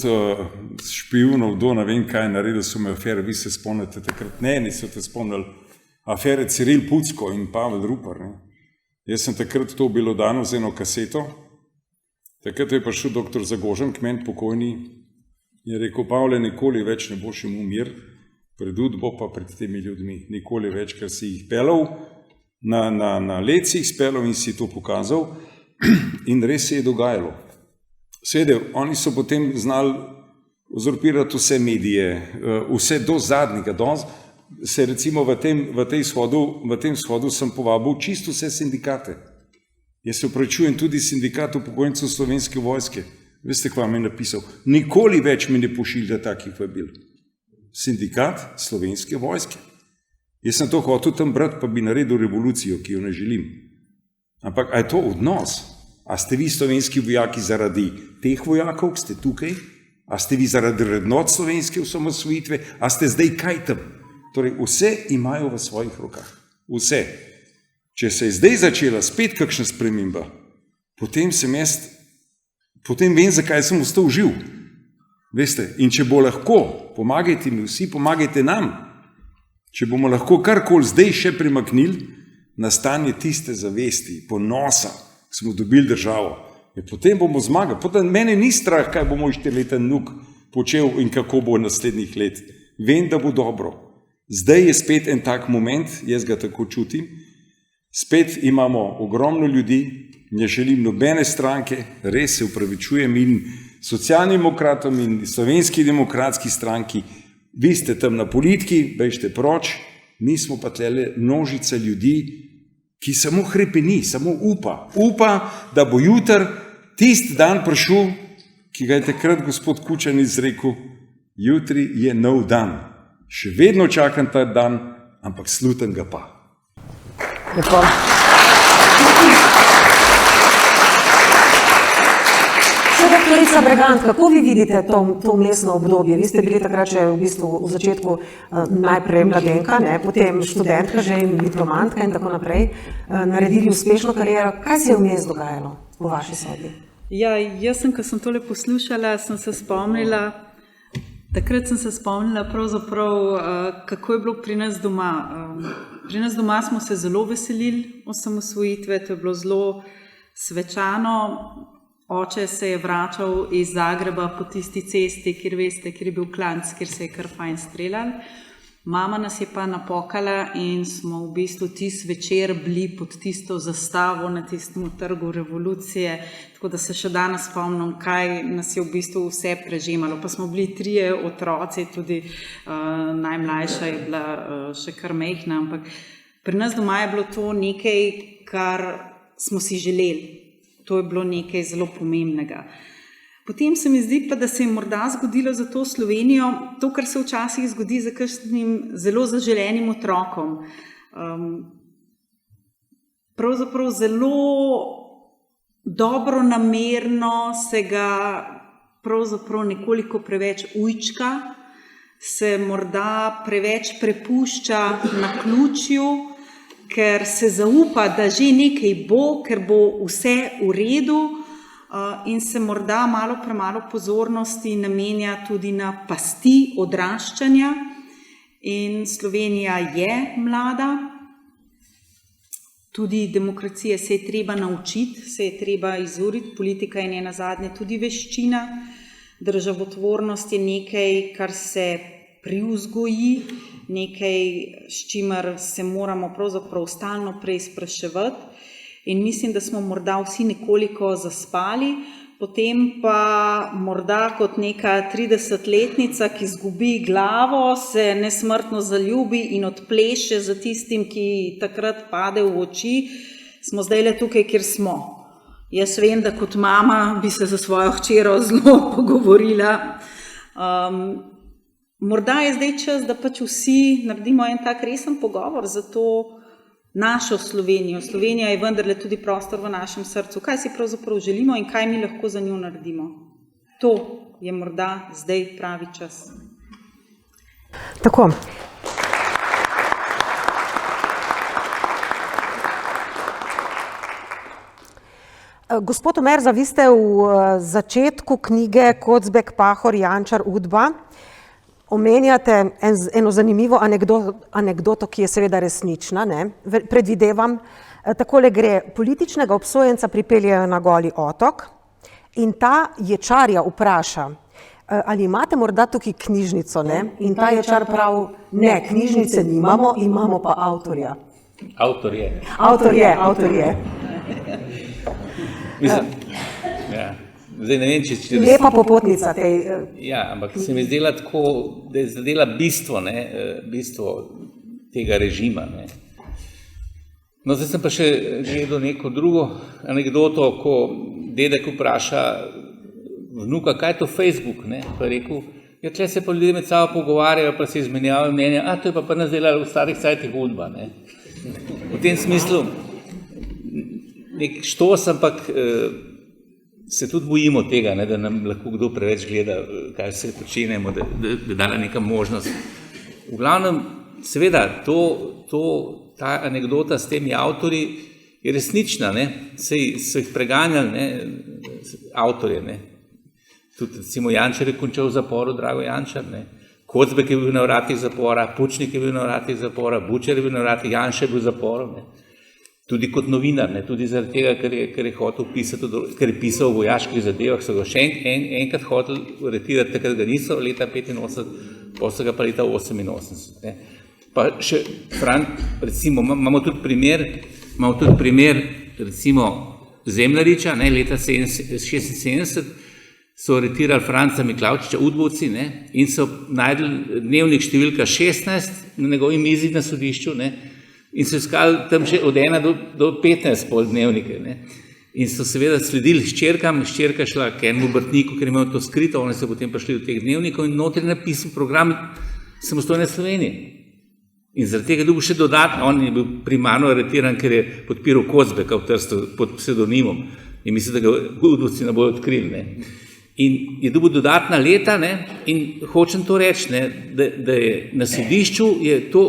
špijunov do ne vem kaj, naredili so me afere, vi se spomnite takrat, ne so te spomnili, afere Ciril Pucko in Pavel Rupar. Ne? Jaz sem takrat to bilo dano z eno kaseto, takrat je prišel doktor Zagožen, k meni pokojni, in je rekel, Pavle, nikoli več ne boš imel mir, pred udbo pa pred temi ljudmi, nikoli več, ker si jih pelal, na led si jih spelal in si to pokazal in res se je dogajalo. Seveda, oni so potem znali uzurpirati vse medije, vse do zadnjega, se recimo v tem shodu sem povabil čisto vse sindikate. Jaz se opravičujem tudi sindikat upokojencev Slovenske vojske. Veste, kva mi je napisal? Nikoli več mi ne pošilja takih vabil. Sindikat Slovenske vojske. Jaz sem to hotel tam brati, pa bi naredil revolucijo, ki jo ne želim. Ampak, a je to odnos? A ste vi slovenski vojaki zaradi teh vojakov, ki ste tukaj, A ste vi zaradi vrednot slovenske osamosvojitve, a ste zdaj kaj tam? Torej, vse imajo v svojih rokah. Vse. Če se je zdaj začela spet kakšna sprememba, potem vem, zakaj sem ostal živ. Veste, in če bo lahko, pomagajte mi vsi, pomagajte nam. Če bomo lahko karkoli zdaj še premaknili, nastanje tiste zavesti, ponosa, ki smo dobili državo, potem bomo zmagali. Potem mene ni strah, kaj bo moj 4-leten vnuk počel in kako bo naslednjih let. Vem, da bo dobro. Zdaj je spet en tak moment, jaz ga tako čutim, spet imamo ogromno ljudi, ne želim nobene stranke, res se upravičujem in socialnim demokratom in slovenski demokratski stranki, vi ste tam na politiki, bežite proč, mi smo pa tlele množica ljudi, ki samo hrepeni, samo upa, da bo jutr tisti dan prišel, ki ga je takrat gospod Kučan izrekel, jutri je nov dan. Še vedno čakam ta dan, ampak slutam ga pa. Lepo. Doktorica Bregant, kako vi vidite to vmesno obdobje? Vi ste bili takrat še v bistvu v začetku najprej mladenka, potem študentka že in diplomantka in tako naprej, naredili uspešno kariero. Kaj se je vmes dogajalo v vaši sobi? Ja, jaz ko sem tole poslušala, sem se spomnila, pravzaprav, kako je bilo pri nas doma. Pri nas doma smo se zelo veselili osamosvojitve, to je bilo zelo svečano. Oče se je vračal iz Zagreba po tisti cesti, kjer veste, kjer je bil klanc, kjer se je kar fajn streljal. Mama nas je pa napokala in smo v bistvu tisti večer bili pod tisto zastavo na tistem trgu revolucije, tako da se še danes spomnim, kaj nas je v bistvu vse prežemalo. Pa smo bili 3 otroci, tudi najmlajša je bila še kar majhna, ampak pri nas doma je bilo to nekaj, kar smo si želeli. To je bilo nekaj zelo pomembnega. Potem se mi zdi pa, da se je morda zgodilo za to Slovenijo to, kar se včasih zgodi za kakšnim zelo zaželenim otrokom. Pravzaprav zelo dobronamerno se ga pravzaprav nekoliko preveč ujčka, se morda preveč prepušča naključju, ker se zaupa, da že nekaj bo, ker bo vse v redu in se morda malo premalo pozornosti namenja tudi na pasti odraščanja. In Slovenija je mlada, tudi demokracije se je treba naučiti, se je treba izuriti, politika je nenazadnje tudi veščina, državotvornost je nekaj, kar se privzgoji, nekaj, s čimer se moramo pravzaprav stalno preizpraševati in mislim, da smo morda vsi nekoliko zaspali, potem pa morda kot neka 30-letnica, ki izgubi glavo, se nesmrtno zaljubi in odpleše za tistim, ki takrat pade v oči, smo zdajle tukaj, kjer smo. Jaz vem, da kot mama bi se za svojo hčero zelo pogovorila. Morda je zdaj čas, da pač vsi naredimo en tak resen pogovor za to našo Slovenijo. Slovenija je vendarle tudi prostor v našem srcu. Kaj si pravzaprav želimo in kaj mi lahko za njo naredimo? To je morda zdaj pravi čas. Tako. Gospod Omerza, vi ste v začetku knjige Kocbek, Pahor, Jančar, Udba omenjate eno zanimivo anekdoto, ki je seveda resnična. Predvidevam, takole gre, političnega obsojenca pripeljejo na Goli otok in ta ječarja vpraša, ali imate morda tukaj knjižnico, in ta ječar pravi, ne, knjižnice nimamo, imamo pa avtorja. Avtor je. Mislim, ja. Zdaj ne vem, če lepa popotnica tej... Ja, ampak se mi zdela tako, da je zadela bistvo tega režima. No, zdaj sem pa še gledal neko drugo anekdoto, ko dedek vpraša vnuka, kaj je to Facebook, pa je rekel, ja, tle se pa ljudje med sabo pogovarjajo, pa se izmenjavajo mnenja, to je pa nas delala v starih cajtih Udba. V tem smislu nek štos, ampak se tudi bojimo tega, ne, da nam lahko kdo preveč gleda, kaj vse počenjamo, da bi dala neka možnost. V glavnem, seveda, ta anekdota s temi avtorji je resnična, ne, saj so jih preganjali, ne, avtorje, ne. Tudi recimo Jančar je končal v zaporu, Drago Jančar, ne. Kocbek je bil na vratih zapora, Pučnik je bil na vratih zapora, Bučar je bil na vratih, Janša je bil v zaporu, ne. Tudi kot novinar, ne, tudi zaradi tega, ker je hotel pisati, ker je pisal o vojaških zadevah, so ga še enkrat hotel aretirati, takrat ga niso, leta 85, potem so ga pa leta 88. Ne. Pa še, recimo, imamo tudi primer, recimo, Zemljariča, ne, leta 76, so aretirali Franca Miklavčiča, udbovci, ne, in so najdli dnevnik številka 16 na njegovi mizi na sodišču, ne, in so iskali tam že od 1 do 15 pol dnevnike, ne. In so seveda sledili hčerkam, hčerka šla k enemu obrtniku, ker imajo to skrito, oni so potem prišli do teh dnevnikov in notri napisal program Samostojne Slovenije. In zaradi tega je dobil še dodatno, on je bil primarno aretiran, ker je podpiral Kocbeka v Trstu pod pseudonimom in mislim, da ga udbovci ne bojo odkrili, ne. In je dobil dodatna leta, ne, in hočem to reči, ne, da je na sodišču je to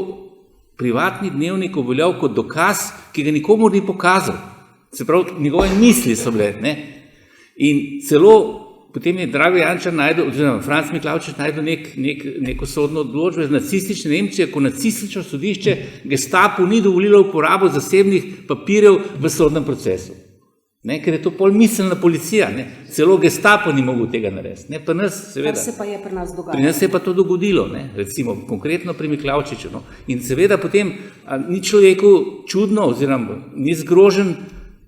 privatni dnevnik obveljal kot dokaz, ki ga nikomu ni pokazal. Se pravi, njegove misli so bile, ne. In celo potem je Drago Jančar najdel, oziroma Franc Miklavčič najdel neko sodno odločbo iz nacistične Nemčije, ko nacistično sodišče Gestapu ni dovolilo uporabo zasebnih papirjev v sodnem procesu. Ne, ker je to polmiselna policija, ne. Celo Gestapo ni mogel tega narediti, ne, pa nas seveda. Kar se pa je pri nas dogajalo. Pri nas se je pa to dogodilo, ne, recimo, konkretno pri Miklavčiču, no. In seveda potem ni človeku čudno oziroma ni zgrožen,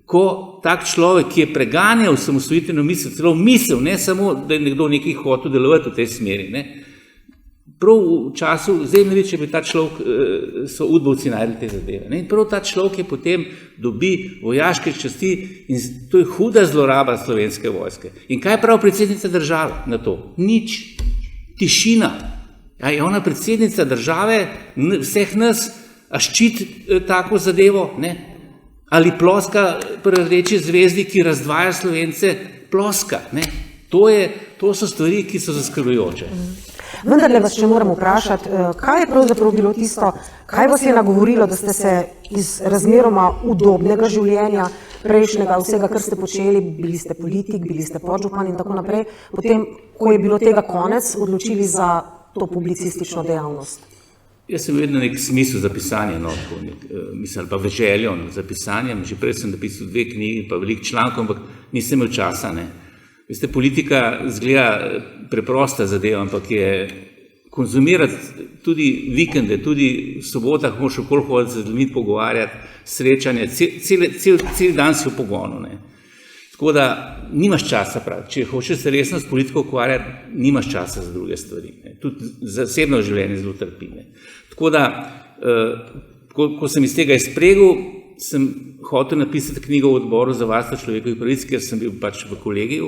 ko tak človek, ki je preganjal samosvojitveno misel, celo misel, ne samo, da je nekdo nekaj hotel delovati v tej smeri, ne. Prav v času Zemljariča bi ta človek, so udbovci najdli te zadeve. Ne? In prav ta človek je potem dobi vojaške časti in to je huda zloraba Slovenske vojske. In kaj prav predsednica države na to? Nič. Tišina. Ja, je ona predsednica države, vseh nas, a ščiti tako zadevo, ne? Ali ploska pri Rdeči zvezdi, ki razdvaja Slovence, ploska, ne? To so stvari, ki so zaskrbljujoče. Vendarle vas še moram vprašati, kaj je pravzaprav bilo tisto, kaj vas je nagovorilo, da ste se iz razmeroma udobnega življenja, prejšnjega, vsega, kar ste počeli, bili ste politik, bili ste podžupan in tako naprej, potem, ko je bilo tega konec, odločili za to publicistično dejavnost? Jaz sem vedno nek smisel za pisanje, no, mislim, pa veželjo za pisanje, že prej sem napisal 2 knjigi, pa veliko člankov, ampak nisem imel časa, ne. Veste, politika zgleda preprosta zadeva, ampak je konzumirati tudi vikende, tudi v sobotah moraš okoli hoditi, z ljudmi pogovarjati, srečanje, cel dan si v pogonu, ne. Tako da nimaš časa, pravi. Če hočeš se resno s politiko ukvarjati, nimaš časa za druge stvari, ne. Tudi zasebno življenje zelo trpi, ne. Tako da, ko sem iz tega izpregel, sem hotel napisati knjigo o odboru za varstvo človekovih pravic, ker sem bil pač v kolegiju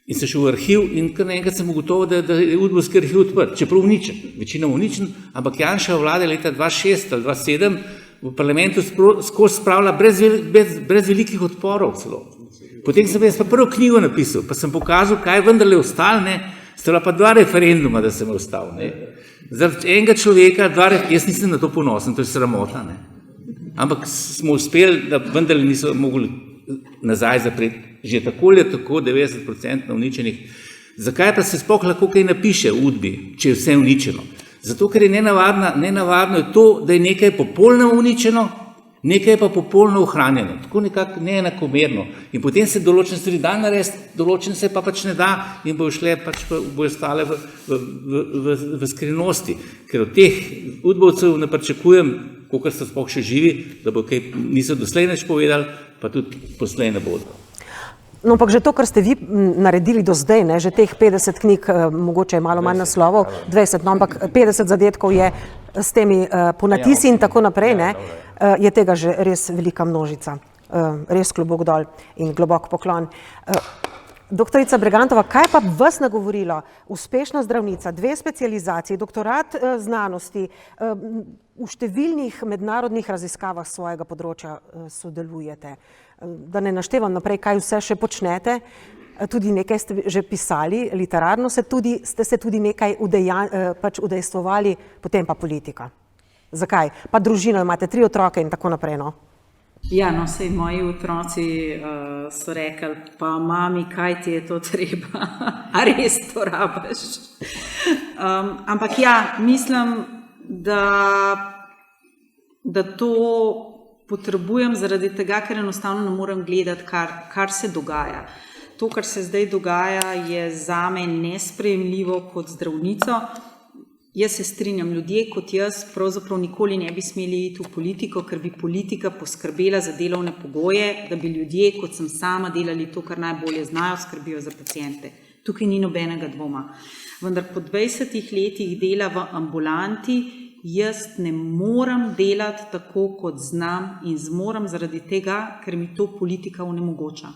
in sem šel v arhiv in kar naenkrat sem ugotovil, da je udbovski arhiv odprt, čeprav uničen, večinoma uničen, ampak Janševa vlada leta 2006 ali 2007 v parlamentu skozi spravila brez velikih odporov celo. Potem sem jaz pa prvo knjigo napisal, pa sem pokazal, kaj je vendarle ostalo, ne, sta bila pa 2 referenduma, da sem ostal, ne. Zaradi enega človeka, jaz nisem na to ponosen, to je sramota, ne. Ampak smo uspeli, da vendarle niso mogli nazaj zapreti, že tako 90% uničenih. Zakaj pa se sploh lahko kaj napiše v udbi, če je vse uničeno? Zato, ker je nenavadno je to, da je nekaj popolnoma uničeno, nekaj je pa popolno ohranjeno, tako nekako neenakomerno. In potem se določene stvari da narediti, določene se pa pač ne da in bojo šle, pač bojo stale v skrivnosti. Ker od teh udbovcev ne pričakujem, kolikor so sploh še živi, da bo kaj niso doslej nič povedali, pa tudi poslej ne bodo. No, ampak že to, kar ste vi naredili do zdaj, ne, že teh 50 knjig, mogoče je malo manj naslovov, 20, no, ampak 50 zadetkov je s temi ponatisi in tako naprej, ne, je tega že res velika množica. Res globok dol in globok poklon. Doktorica Bregantova, kaj pa vas nagovorilo? Uspešna zdravnica, 2 specializaciji, doktorat znanosti, v številnih mednarodnih raziskavah svojega področja sodelujete. Da ne naštevam naprej, kaj vse še počnete. tudi nekaj ste že pisali, literarno ste se tudi nekaj udejstvovali, potem pa politika. Zakaj? Pa družino, imate 3 otroke in tako naprej, no? Ja, no, sej moji otroci so rekli, pa mami, kaj ti je to treba? A res to rabiš? Ampak ja, mislim, da to potrebujem zaradi tega, ker enostavno ne morem gledati, kar se dogaja. To, kar se zdaj dogaja, je zame nesprejemljivo kot zdravnico. Jaz se strinjam, ljudje kot jaz pravzaprav nikoli ne bi smeli iti v politiko, ker bi politika poskrbela za delovne pogoje, da bi ljudje, kot sem sama, delali to, kar najbolje znajo, skrbijo za paciente. Tukaj ni nobenega dvoma. Vendar po 20 letih dela v ambulanti jaz ne morem delati tako, kot znam in zmorem zaradi tega, ker mi to politika onemogoča.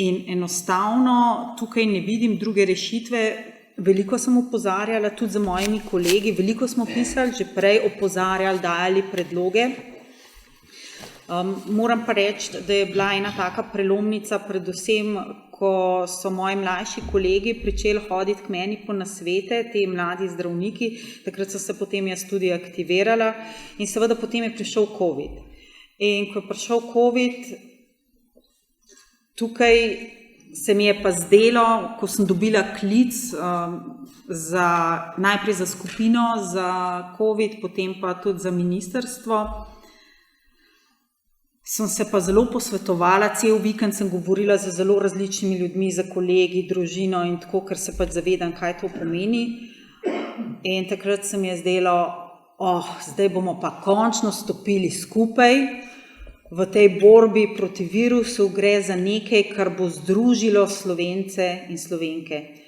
In enostavno tukaj ne vidim druge rešitve. Veliko sem opozarjala tudi za mojimi kolegi, veliko smo pisali, že prej opozarjali, dajali predloge. Moram pa reči, da je bila ena taka prelomnica, predvsem, ko so moji mlajši kolegi pričeli hoditi k meni po nasvete, te mladi zdravniki, takrat so se potem jaz tudi aktivirala in seveda potem je prišel COVID. In ko je prišel COVID, tukaj se mi je pa zdelo, ko sem dobila klic najprej za skupino, za COVID, potem pa tudi za ministrstvo, sem se pa zelo posvetovala, cel vikend sem govorila z zelo različnimi ljudmi, za kolegi, družino in tako, ker se pač zavedam, kaj to pomeni. In takrat se mi je zdelo, zdaj bomo pa končno stopili skupaj. V tej borbi proti virusu gre za nekaj, kar bo združilo Slovence in Slovenke.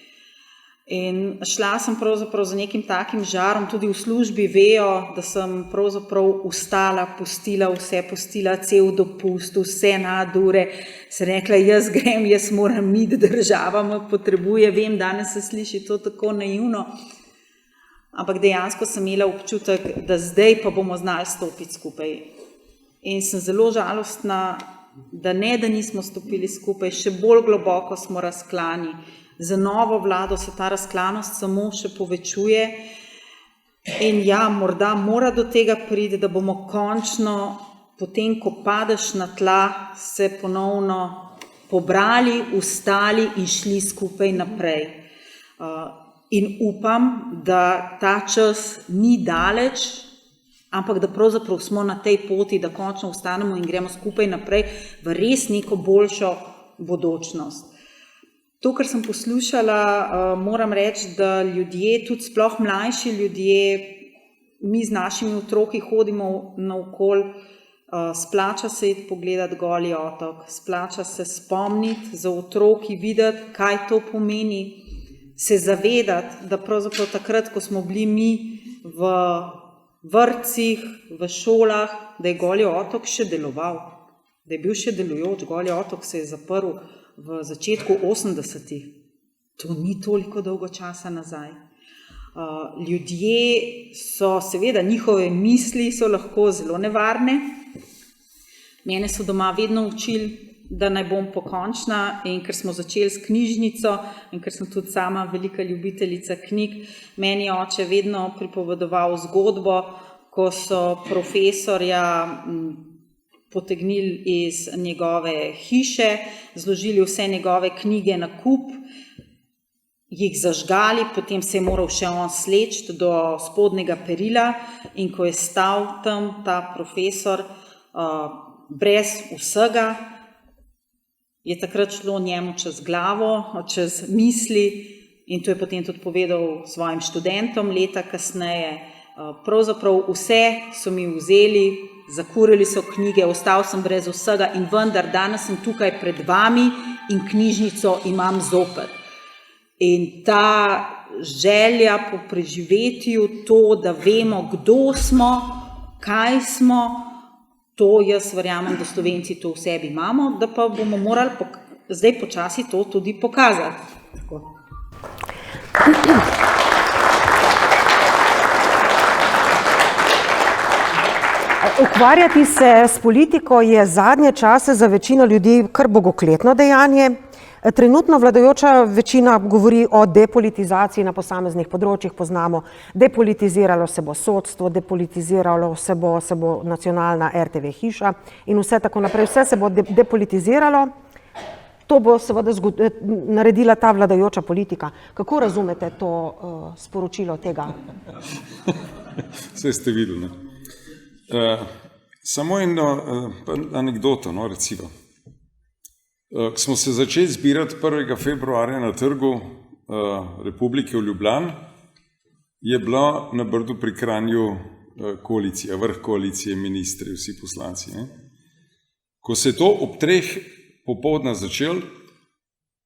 In šla sem pravzaprav za nekim takim žarom, tudi v službi vejo, da sem pravzaprav ustala, pustila cel dopust, vse nadure, sem rekla, jaz grem, jaz moram iti, država me potrebuje, vem, danes se sliši to tako naivno, ampak dejansko sem imela občutek, da zdaj pa bomo znali stopiti skupaj. In sem zelo žalostna, da nismo stopili skupaj, še bolj globoko smo razklani. Za novo vlado se ta razklanost samo še povečuje in ja, morda mora do tega priti, da bomo končno, potem ko padeš na tla, se ponovno pobrali, ustali in šli skupaj naprej. In upam, da ta čas ni daleč, ampak da pravzaprav smo na tej poti, da končno ostanemo in gremo skupaj naprej v res neko boljšo bodočnost. To, kar sem poslušala, moram reči, da ljudje, tudi sploh mlajši ljudje, mi z našimi otroki hodimo naokoli, splača se iti pogledati Goli otok, splača se spomniti za otroki, videti, kaj to pomeni, se zavedati, da pravzaprav takrat, ko smo bili mi v vrtcih, v šolah, da je Goli otok še deloval, da je bil še delujoč. Goli otok se je zaprl v začetku 80-ih. To ni toliko dolgo časa nazaj. Ljudje so, seveda, njihove misli so lahko zelo nevarne. Mene so doma vedno učili, da naj bom pokončna, in ker smo začeli s knjižnico in ker sem tudi sama velika ljubiteljica knjig, meni je oče vedno pripovedoval zgodbo, ko so profesorja potegnili iz njegove hiše, zložili vse njegove knjige na kup, jih zažgali, potem se je moral še on sleči do spodnjega perila in ko je stal tam ta profesor brez vsega, je takrat šlo njemu čez glavo, čez misli in to je potem tudi povedal svojim študentom leta kasneje. Pravzaprav vse so mi vzeli, zakurili so knjige, ostal sem brez vsega in vendar danes sem tukaj pred vami in knjižnico imam zopet. In ta želja po preživetju, to, da vemo, kdo smo, kaj smo, to jaz verjamem, da Slovenci to v sebi imamo, da pa bomo morali zdaj počasi to tudi pokazati. Tako. Ukvarjati se s politiko je zadnje čase za večino ljudi kar bogokletno dejanje. Trenutno vladajoča večina govori o depolitizaciji na posameznih področjih, poznamo, depolitiziralo se bo sodstvo, depolitiziralo se bo nacionalna RTV hiša in vse tako naprej, vse se bo depolitiziralo. To bo seveda naredila ta vladajoča politika. Kako razumete to sporočilo tega? Vse ste videli, ne? Samo eno anekdoto, no, recimo. Ko smo se začeli zbirati 1. februarja na trgu Republike v Ljubljani, je bila na Brdu pri Kranju koalicija, vrh koalicije, ministri, vsi poslanci, ne? Ko se je to ob 3 popoldne začel,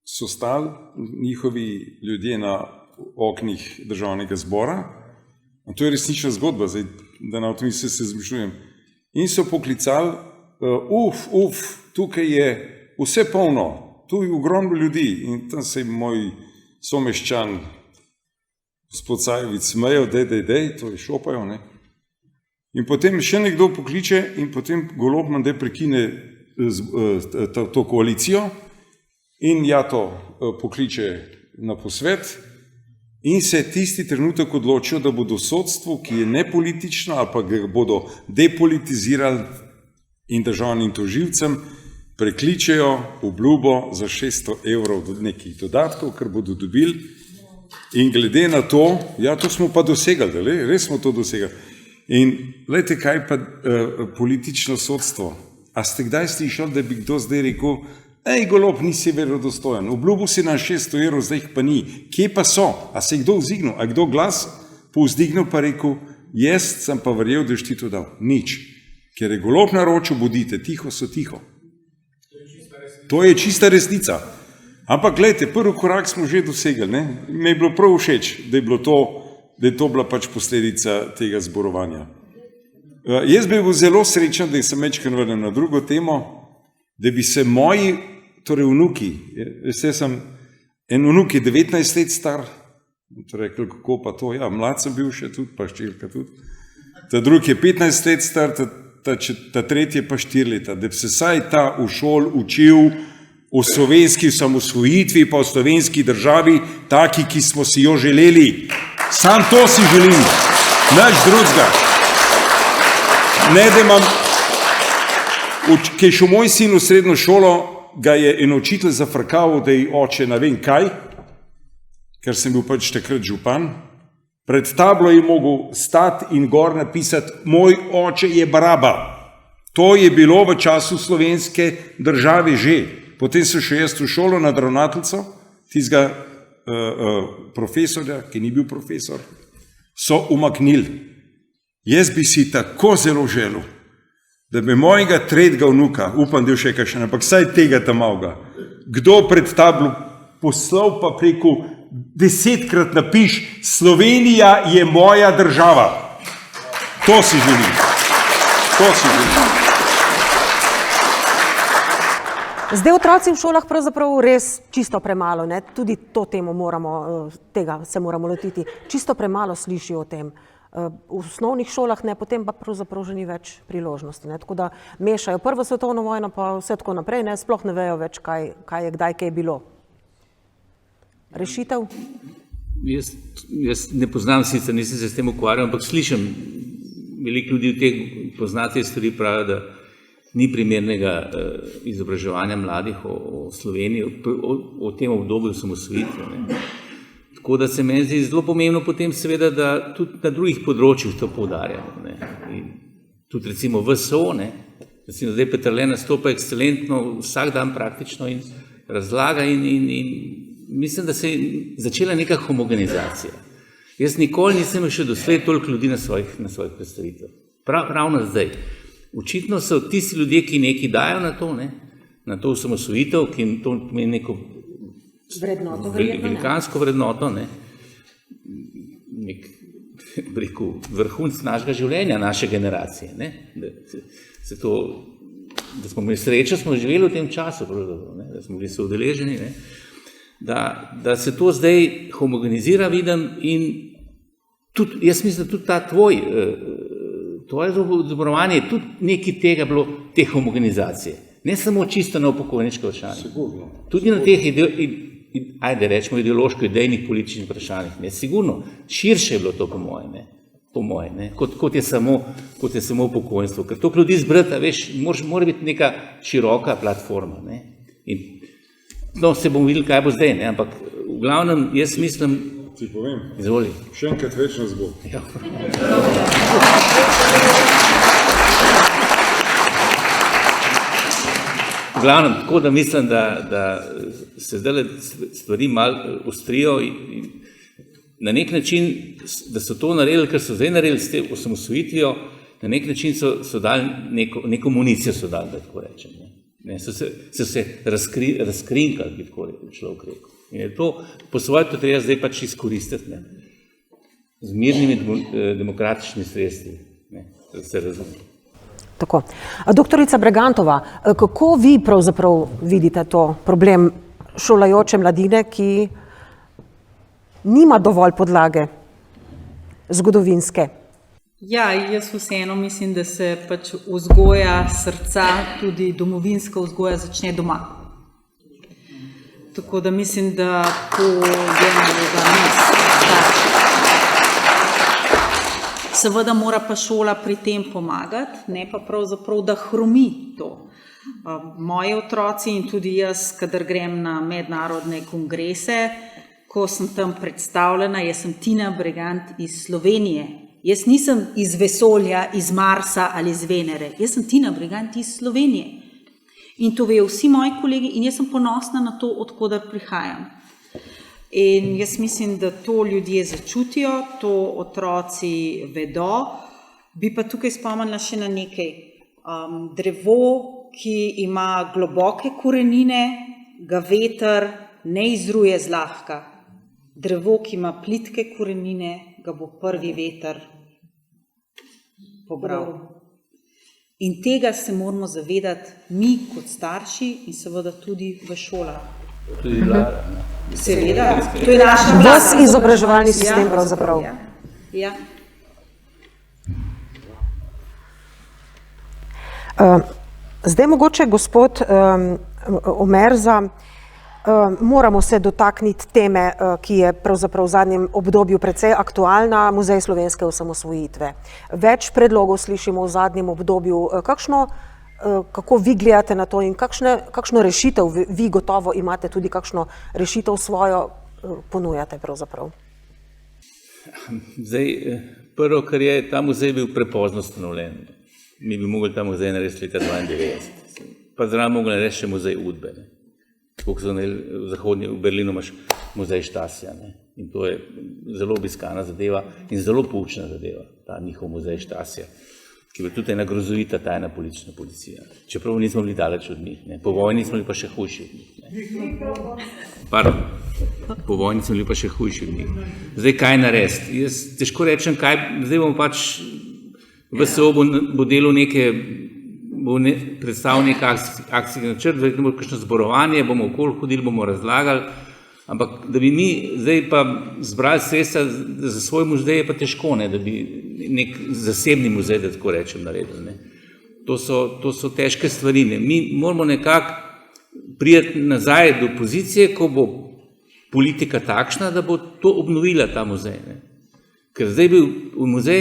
so stali njihovi ljudje na oknih državnega zbora. In to je resnična zgodba, zdaj, da na to se zmišljujem. In so poklicali, tukaj je vse polno, tu je ogromno ljudi. In tam se je moj someščan gospod Sajovic smejal, dej, to je šopajo, ne. In potem še nekdo pokliče in potem Golob menda prekine to koalicijo in to pokliče na posvet in se tisti trenutek odločijo, da bodo sodstvo, ki je nepolitično, ali pa ga bodo depolitizirali in državnim tožilcem prekličejo obljubo za 600 € nekih dodatkov, kar bodo dobili. In glede na to, to smo pa dosegali, res smo to dosegali. In glejte, kaj pa politično sodstvo. A ste kdaj slišali, da bi kdo zdaj rekel, Golob, nisi verodostojen, obljubil si nam 600 €, zdaj jih pa ni. Kje pa so? A se je kdo vzdignil? A kdo glas povzdignil pa rekel, jaz sem pa verjel, da ti to dal? Nič. Ker je Golob naročil, bodite tiho, so tiho. To je čista resnica. Ampak gledajte, prvi korak smo že dosegli, ne? Me je bilo prav všeč, da je to bila pač posledica tega zborovanja. Jaz bi bil zelo srečen, da sem večkrat vrnil na drugo temo, da bi se moji, torej vnuki, jaz sem en vnuk je 19 let star, rekel, kako pa to, mlad sem bil še tudi, pa ščirka tudi, ta drug je 15 let star, ta tretji pa 4 leta, da bi se saj ta v šol učil o slovenski osamosvojitvi pa o slovenski državi, taki, ki smo si jo želeli. Sam to si želim, nič drugega. Ne, da imam, ko je šel moj sin v srednjo šolo, ga je en učitelj zafrkaval, da je oče ne vem kaj, ker sem bil pač takrat župan. Pred tablo je mogel stati in gor napisati, moj oče je Baraba. To je bilo v času slovenske države že. Potem sem šel jaz v šolo nad ravnateljico, tistega profesorja, ki ni bil profesor, so umaknili. Jaz bi si tako zelo želel, da bi mojega tretjega vnuka, upam, da je še kakšen, ampak saj tega tam malega, kdo pred tablo poslal pa preko 10-krat napiš, Slovenija je moja država. To si želim. To si želim. Zdaj otroci v šolah pravzaprav res čisto premalo, ne? Tudi to temo tega se moramo lotiti. Čisto premalo slišijo o tem. V osnovnih šolah ne, potem pa pravzaprav že ni več priložnosti, ne? Tako da mešajo prvo svetovno vojno pa vse tako naprej, ne? Sploh ne vejo več, kaj je kdaj, kaj je bilo. Rešitev? Jaz ne poznam sicer, nisem se s tem ukvarjal, ampak slišim, veliko ljudi v teh poznate stvari pravijo, da ni primernega izobraževanja mladih o Sloveniji, o tem obdobju osamosvojitve. Tako da se meni zdi zelo pomembno potem seveda, da tudi na drugih področjih to poudarjamo. Tudi recimo VSO, recimo zdaj Peterle nastopa ekscelentno vsak dan praktično in razlaga in mislim, da se je začela neka homogenizacija. Jaz nikoli nisem še doslej toliko ljudi na svojih predstavitvah. Ravno zdaj. Očitno so tisti ljudje, ki nekaj dajo na to osamosvojitev, ki to pomeni neko velikansko vrednoto, nek vrhunc našega življenja, naše generacije. Da smo imeli srečo, smo živeli v tem času, da smo bili se udeleženi, da se to zdaj homogenizira, vidim, in tudi, jaz mislim, da tudi ta tvoje zborovanje je tudi nekaj tega bilo, te homogenizacije. Ne samo čisto na upokojniško vprašanje. Tudi na teh ideološko-idejnih političnih vprašanjih. Ne, sigurno, širše je bilo to po moje, ne, kot je samo upokojstvo. Ker toliko ljudi zbrati, veš, mora biti neka široka platforma. Ne. In, no, se bomo videli, kaj bo zdaj, ne, ampak v glavnem, jaz mislim... Ti povem, izvoli. Še enkrat več nas bo. Ja. V glavnem, tako da mislim, da se zdaj stvari malo ostrijo in na nek način, da so to naredili, kar so zdaj naredili s tem osamosvojitvijo, na nek način so dali neko municijo, so dali, da tako rečem. Ne, so se razkrinkali, bi tako človek rekel. In je to, po svoje to treba zdaj pač izkoristiti, ne, z mirnimi demokratičnimi sredstvi, ne, da se razume. Tako. Doktorica Bregantova, kako vi pravzaprav vidite to problem šolajoče mladine, ki nima dovolj podlage zgodovinske? Ja, jaz vseeno mislim, da se pač vzgoja srca, tudi domovinska vzgoja začne doma. Tako da mislim, da to je naloga nas, staršev. Seveda mora pa šola pri tem pomagati, ne pa pravzaprav, da hromi to. Moji otroci in tudi jaz, kadar grem na mednarodne kongrese, ko sem tam predstavljena, jaz sem Tina Bregant iz Slovenije. Jaz nisem iz vesolja, iz Marsa ali iz Venere. Jaz sem Tina Bregant iz Slovenije. In to vejo vsi moji kolegi in jaz sem ponosna na to, od koder prihajam. In jaz mislim, da to ljudje začutijo, to otroci vedo. Bi pa tukaj spomnila še na nekaj. Drevo, ki ima globoke korenine, ga veter ne izruje zlahka. Drevo, ki ima plitke korenine, ga bo prvi veter pobral. In tega se moramo zavedati mi kot starši in seveda tudi v šolah. Tudi vlada. Seveda, to je naša vlada. Ves izobraževalni sistem pravzaprav. Ja. Zdaj mogoče, gospod Omerza, moramo se dotakniti teme, ki je pravzaprav v zadnjem obdobju precej aktualna, Muzej slovenske osamosvojitve. Več predlogov slišimo v zadnjem obdobju. Kako vi gledate na to in kakšno rešitev, vi gotovo imate tudi kakšno rešitev svojo, ponujate pravzaprav? Zdaj, prvo, kar je, ta muzej bil prepozno ustanovljen. Mi bi mogli ta muzej narediti leta 1992. Pa zraven mogli narediti še muzej Udbe. V Berlinu imaš muzej Štasija. Ne? In to je zelo obiskana zadeva in zelo poučna zadeva, ta njihov muzej Štasija, ki je tudi ena grozovita tajna politična policija. Čeprav nismo bili daleč od njih. Ne? Po vojni smo bili pa še hujši od njih. Pardon. Po vojni smo bili pa še hujši od njih. Zdaj, kaj narediti? Jaz težko rečem, kaj, zdaj bomo pač VSO bo delal predstavil nek akcijski načrt, zdaj bo kakšno zborovanje, bomo okoli hodili, bomo razlagali, ampak da bi mi zdaj pa zbrali sredstva za svoj muzej, je pa težko, ne, da bi nek zasebni muzej, da tako rečem, naredili. Ne. To so težke stvari. Ne. Mi moramo nekako priti nazaj do pozicije, ko bo politika takšna, da bo to obnovila ta muzej. Ne. Ker zdaj bi v muzej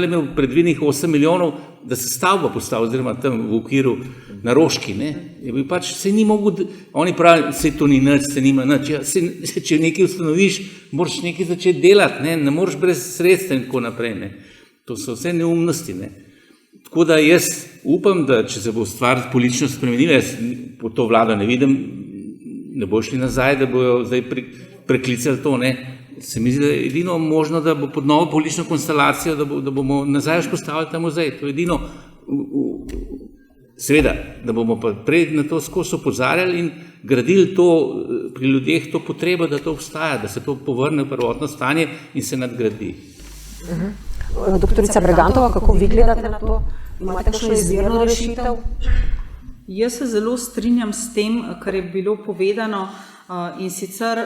imel predvidenih 8 milijonov, da se stavba postavi, oziroma tam v okviru na Roški. Ne? Je bil pač, se ni mogel, oni pravijo, se to ni nič, se nima nič. Ja, če nekaj ustanoviš, moraš nekaj začeti delati, ne moreš brez sredstev in tako naprej. Ne? To so vse neumnosti. Ne? Tako da jaz upam, da če se bo stvar politično spremenila, jaz po to vlado ne vidim, ne bo šli nazaj, da bojo zdaj preklicali to, ne. Se mi zdi, da je edino možno, da bo pod novo politično konstelacijo, da bomo nazaj postavili ta muzej. To je edino, seveda, da bomo pa prej na to skozi opozarjali in gradili to pri ljudeh, to potrebo, da to obstaja, da se to povrne v prvotno stanje in se nadgradi. Doktorica Bregantova, kako vi gledate na to? Imate kakšno izvirno rešitev? Jaz se zelo strinjam s tem, kar je bilo povedano, in sicer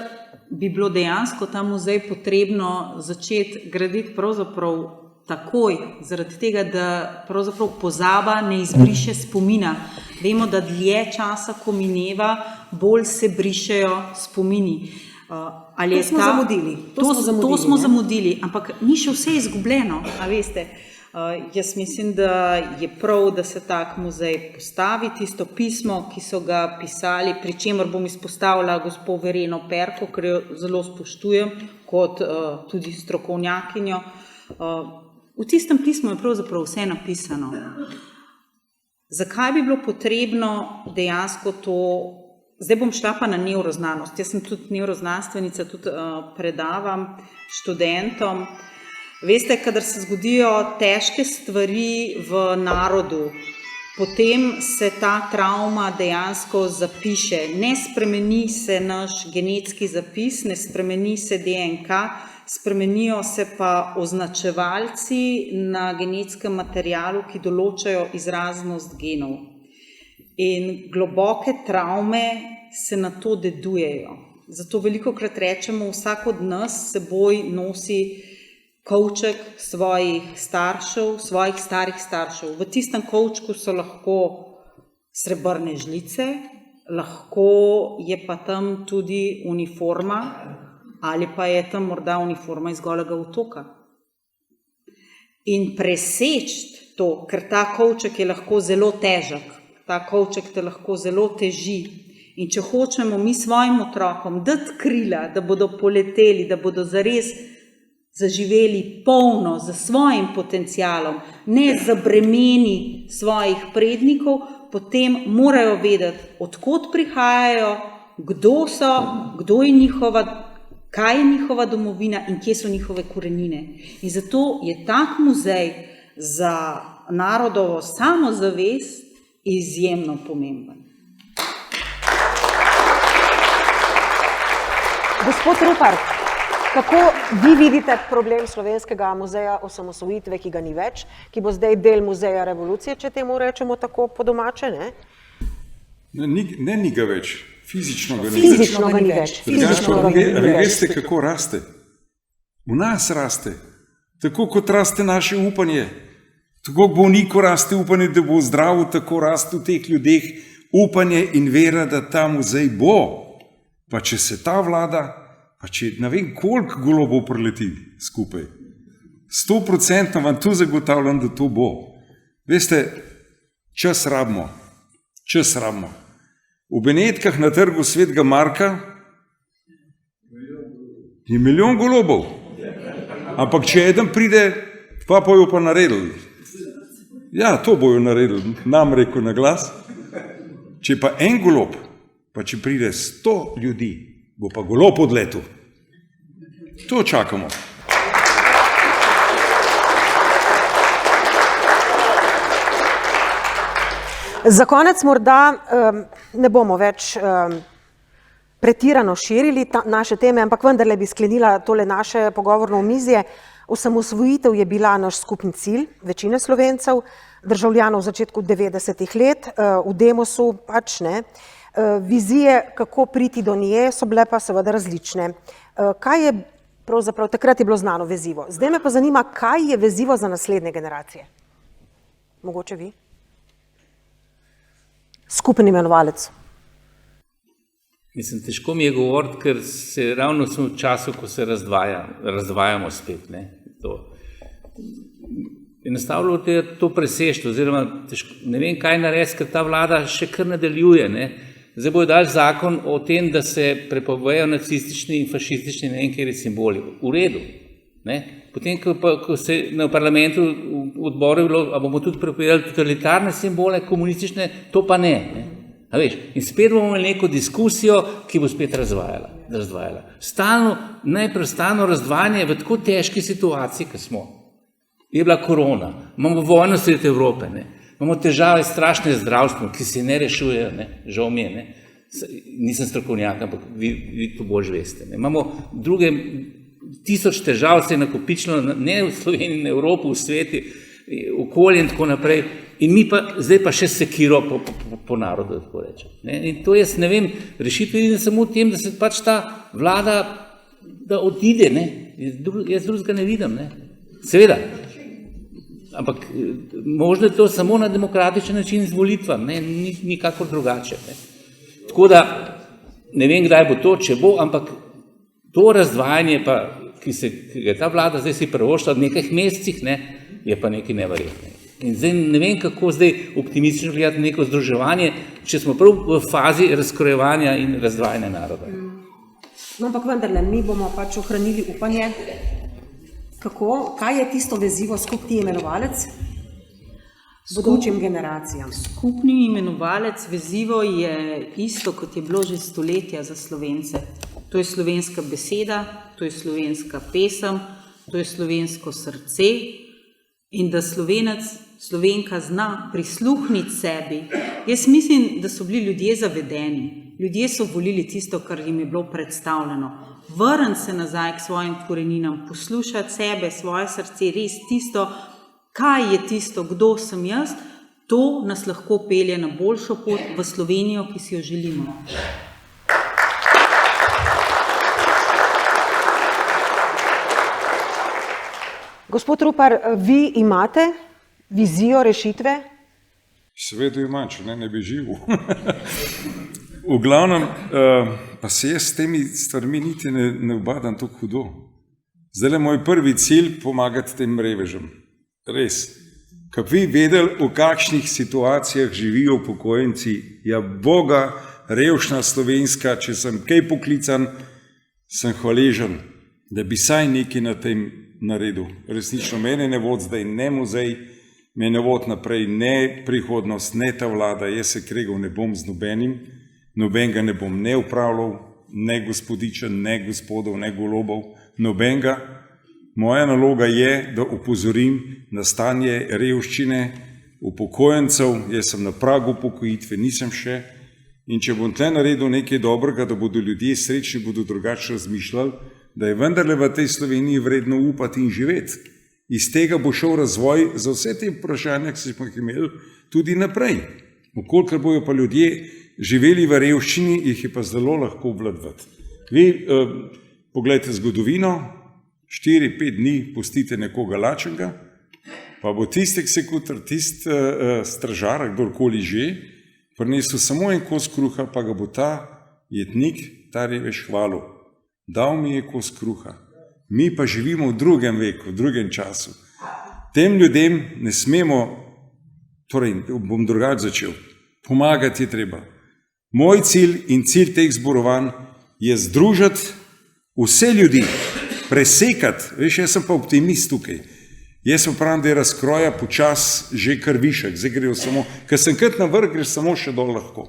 bi bilo dejansko ta muzej potrebno začeti graditi pravzaprav takoj, zaradi tega, da pravzaprav pozaba ne izbriše spomina. Vemo, da dlje časa, ko mineva, bolj se brišejo spomini. To smo zamudili. To smo zamudili, ampak ni še vse izgubljeno, a veste. Jaz mislim, da je prav, da se tak muzej postavi, tisto pismo, ki so ga pisali, pri čemer bom izpostavila gospod Vereno Perko, ker jo zelo spoštujem, kot tudi strokovnjakinjo. V tistem pismu je pravzaprav vse napisano. Zakaj bi bilo potrebno dejansko to, zdaj bom šla pa na nevroznanost, jaz sem tudi nevroznanstvenica, tudi predavam študentom. Veste, kadar se zgodijo težke stvari v narodu, potem se ta travma dejansko zapiše. Ne spremeni se naš genetski zapis, ne spremeni se DNK, spremenijo se pa označevalci na genetskem materialu, ki določajo izraznost genov. In globoke travme se na to dedujejo. Zato velikokrat rečemo, vsak od nas s seboj nosi kovček svojih staršev, svojih starih staršev. V tistem kovčku so lahko srebrne žlice, lahko je pa tam tudi uniforma ali pa je tam morda uniforma iz Golega otoka. In preseči to, ker ta kovček je lahko zelo težek, ta kovček te lahko zelo teži. In če hočemo mi svojim otrokom dati krila, da bodo poleteli, da bodo zares zaživeli polno za svojim potencialom, ne za bremeni svojih prednikov, potem morajo vedeti, odkot prihajajo, kdo so, kaj je njihova domovina in kje so njihove korenine. In zato je tak muzej za narodovo samozavest izjemno pomemben. Gospod Rupert, kako vi vidite problem Slovenskega muzeja osamosvojitve, ki ga ni več, ki bo zdaj del muzeja revolucije, če temu rečemo tako po domače, ne? Ne, ni ga več. Fizično ga ni več. Veste, kako raste? V nas raste. Tako kot raste naše upanje. Tako bolniku raste upanje, da bo zdrav, tako raste v teh ljudeh upanje in vera, da ta muzej bo. Pa če se ta vlada, pa če ne vem, koliko golobov preleti skupaj. 100% vam tu zagotavljam, da to bo. Veste, čas rabimo. V Benetkah na trgu Svetega Marka je 1 milijon golobov. Ampak če eden pride, pa bojo pa naredili. Ja, to bojo naredili, nam rekel na glas. Če pa en golob, pa če pride 100 ljudi, bo pa golob odletel. To čakamo. Za konec morda ne bomo več pretirano širili naše teme, ampak vendarle bi sklenila tole naše pogovorno omizje. Osamosvojitev je bila naš skupni cilj, večine Slovencev, državljanov v začetku 90-ih let, v Demosu pač ne. Vizije, kako priti do nje, so bile pa seveda različne. Kaj je pravzaprav, takrat je bilo znano vezivo. Zdaj me pa zanima, kaj je vezivo za naslednje generacije? Mogoče vi? Skupen imenovalec. Mislim, težko mi je govoriti, ker se ravno smo v času, ko se razdvajamo spet. Enostavno to presežiti, oziroma ne vem, kaj narediti, ker ta vlada še kar nadaljuje. Zdaj bojo dali zakon o tem, da se prepovejo nacistični in fašistični ne vem kateri simboli. V redu. Potem, ko se na parlamentu v odboru bilo, a bomo tudi prepovedali totalitarne simbole, komunistične, to pa ne. A veš, in spet bomo imeli neko diskusijo, ki bo spet razdvajala. Najprestano razdvajanje v tako težki situaciji, kot smo. Je bila korona, imamo vojno sredi Evrope, imamo težave strašne zdravstvo, ki se ne rešujejo, žal mi je, nisem strokovnjak, ampak vi to bolj veste. Imamo druge 1000 težav se je nakopičilo, ne v Sloveniji, ne v Evropi, v sveti, okolje in tako naprej. In mi pa zdaj pa še sekiro po narodu, tako rečem. In to jaz ne vem, rešitev je samo v tem, da se pač ta vlada, da odide, jaz drugega ne vidim. Seveda, ampak možno je to samo na demokratičen način z volitvami, ne, nikakor drugače. Ne. Tako da ne vem, kdaj bo to, če bo, ampak to razdvajanje, pa, ki ga ta vlada zdaj si privoščila v nekaj mesecih, ne, je pa nekaj neverjetnega. In zdaj ne vem, kako zdaj optimistično gledati neko združevanje, če smo prav v fazi razkrojevanja in razdvajanja naroda. No, ampak vendarle, mi bomo pač ohranili upanje. Kaj je tisto vezivo skupni imenovalec bodočim generacijam? Skupni imenovalec vezivo je isto, kot je bilo že stoletja za Slovence. To je slovenska beseda, to je slovenska pesem, to je slovensko srce in da Slovenec, Slovenka zna prisluhniti sebi. Jaz mislim, da so bili ljudje zavedeni. Ljudje so volili tisto, kar jim je bilo predstavljeno. Vrniti se nazaj k svojim koreninam, poslušati sebe, svoje srce, res tisto, kaj je tisto, kdo sem jaz, to nas lahko pelje na boljšo pot v Slovenijo, ki si jo želimo. Gospod Rupar, vi imate vizijo rešitve? Seveda imam, če ne bi živel. V glavnem, pa se jaz s temi stvarmi niti ne obadam tako hudo. Zdaj je moj prvi cilj pomagati tem revežem. Res. Ko bi vedeli, v kakšnih situacijah živijo upokojenci, ja Boga, revšna Slovenska, če sem kaj poklican, sem hvaležen, da bi saj nekaj na tem naredil. Resnično, mene ne vod zdaj ne muzej, me ne vod naprej ne prihodnost, ne ta vlada, jaz se kregal ne bom z nobenim, nobenega ne bom ne upravljal, ne gospodičen, ne gospodov, ne golobov, nobenega. Moja naloga je, da upozorim na stanje revščine upokojencev, jaz sem na pragu upokojitve, nisem še, in če bom tle naredil nekaj dobrega, da bodo ljudje srečni, bodo drugače razmišljali, da je vendarle v tej Sloveniji vredno upati in živeti. Iz tega bo šel razvoj za vse te vprašanja, ki smo jih imeli, tudi naprej. Vkolikor bojo pa ljudje živeli v revščini, jih je pa zelo lahko obvladovati. Vi pogledajte zgodovino, 4-5 dni pustite nekoga lačnega, pa bo tisti eksekutor, tisti stražar, kdorkoli že, prinesel samo en kos kruha, pa ga bo ta jetnik, ta revež hvalil. Dal mi je kos kruha. Mi pa živimo v drugem veku, v drugem času. Tem ljudem ne smemo, torej bom drugače začel, pomagati je treba. Moj cilj in cilj teh zborovanj je združiti vse ljudi, presekati, veš, jaz sem pa optimist tukaj. Jaz pa pravim, da je razkroja počas že kar višek, zdaj grejo samo, ker sem kot na vrh, greš samo še dol lahko.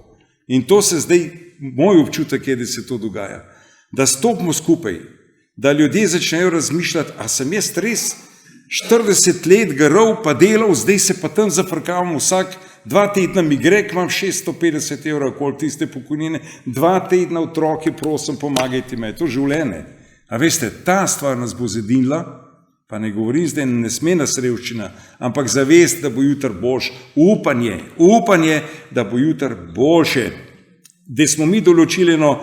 In to se zdaj, moj občutek je, da se to dogaja. Da stopimo skupaj, da ljudje začnejo razmišljati, a sem jaz res 40 let garov pa delal, zdaj se pa tam zafrkavam vsak 2 tedna mi gre, imam 650 evrov, okoli tiste pokojnine, 2 tedna otroke, prosim, pomagajte me, to življenje. A veste, ta stvar nas bo zedinila, pa ne govorim zdaj, ne sme nas revščina, ampak zavest, da bo jutr boljše, upanje, da bo jutr boljše, da smo mi določili eno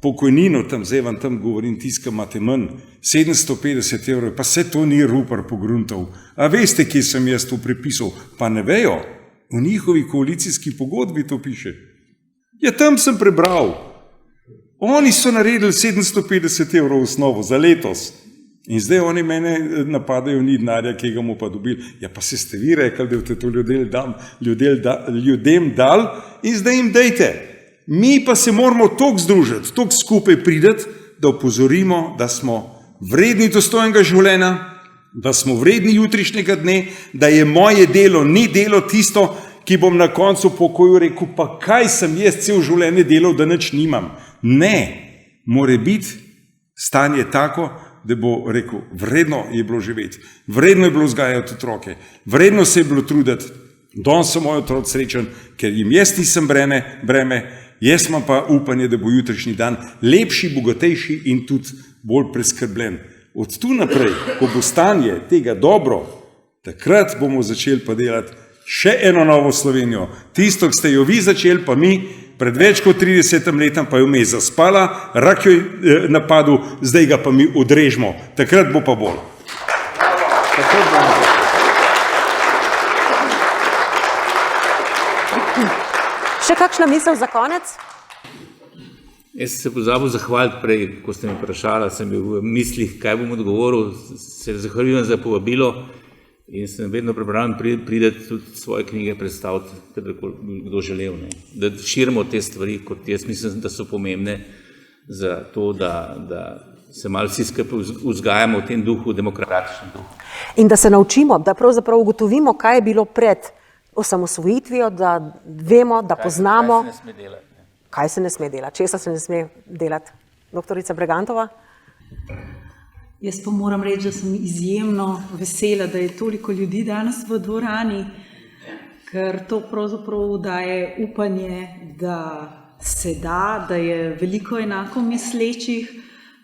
pokojnino, tam, zdaj vam tam govorim, tiska imate manj, 750 evrov, pa vse to ni Rupar pogruntal. A veste, kje sem jaz to prepisal? Pa ne vejo, v njihovi koalicijski pogodbi to piše. Ja, tam sem prebral. Oni so naredili 750 evrov osnovo za letos. In zdaj oni mene napadajo, ni denarja, ki ga bomo pa dobili. Ja, pa se ste vi rekli, da boste to ljudem dal in zdaj jim dejte. Mi pa se moramo toliko združiti, toliko skupaj prideti, da opozorimo, da smo vredni dostojnega življenja, da smo vredni jutrišnjega dne, da je moje delo, ni delo tisto, ki bom na koncu pokoju rekel, pa kaj sem jaz cel življenje delal, da nič nimam. Ne, more biti stanje tako, da bo rekel, vredno je bilo živeti, vredno je bilo vzgajati otroke, vredno se je bilo truditi, danes so moji otroci srečen, ker jim jaz nisem breme, jaz imam pa upanje, da bo jutrišnji dan lepši, bogatejši in tudi bolj preskrbljen. Od tu naprej, ko bo stanje tega dobro, takrat bomo začeli pa delati še eno novo Slovenijo. Tisto, ki ste jo vi začeli, pa mi pred več kot 30 letom, pa jo me je zaspala, rak jo je napadel, zdaj ga pa mi odrežemo. Takrat bo pa bolj. Še kakšna misel za konec? Jaz se pozabil zahvaliti prej, ko ste me vprašali, sem bil v mislih, kaj bom odgovoril, se zahvaljujem za povabilo in sem vedno pripravljen prideti tudi svoje knjige predstaviti, kadarkoli kdo želel. Ne. Da širimo te stvari, kot jaz mislim, da so pomembne za to, da se malo vsi skupaj vzgajamo v tem duhu, demokratičnem duhu. In da se naučimo, da pravzaprav ugotovimo, kaj je bilo pred osamosvojitvijo, da vemo, da poznamo. Kaj se ne sme delati? Kaj se ne sme delati? Česa se ne sme delati? Doktorica Bregantova? Jaz pa moram reči, da sem izjemno vesela, da je toliko ljudi danes v dvorani, ker to pravzaprav daje upanje, da se da je veliko enako mislečih,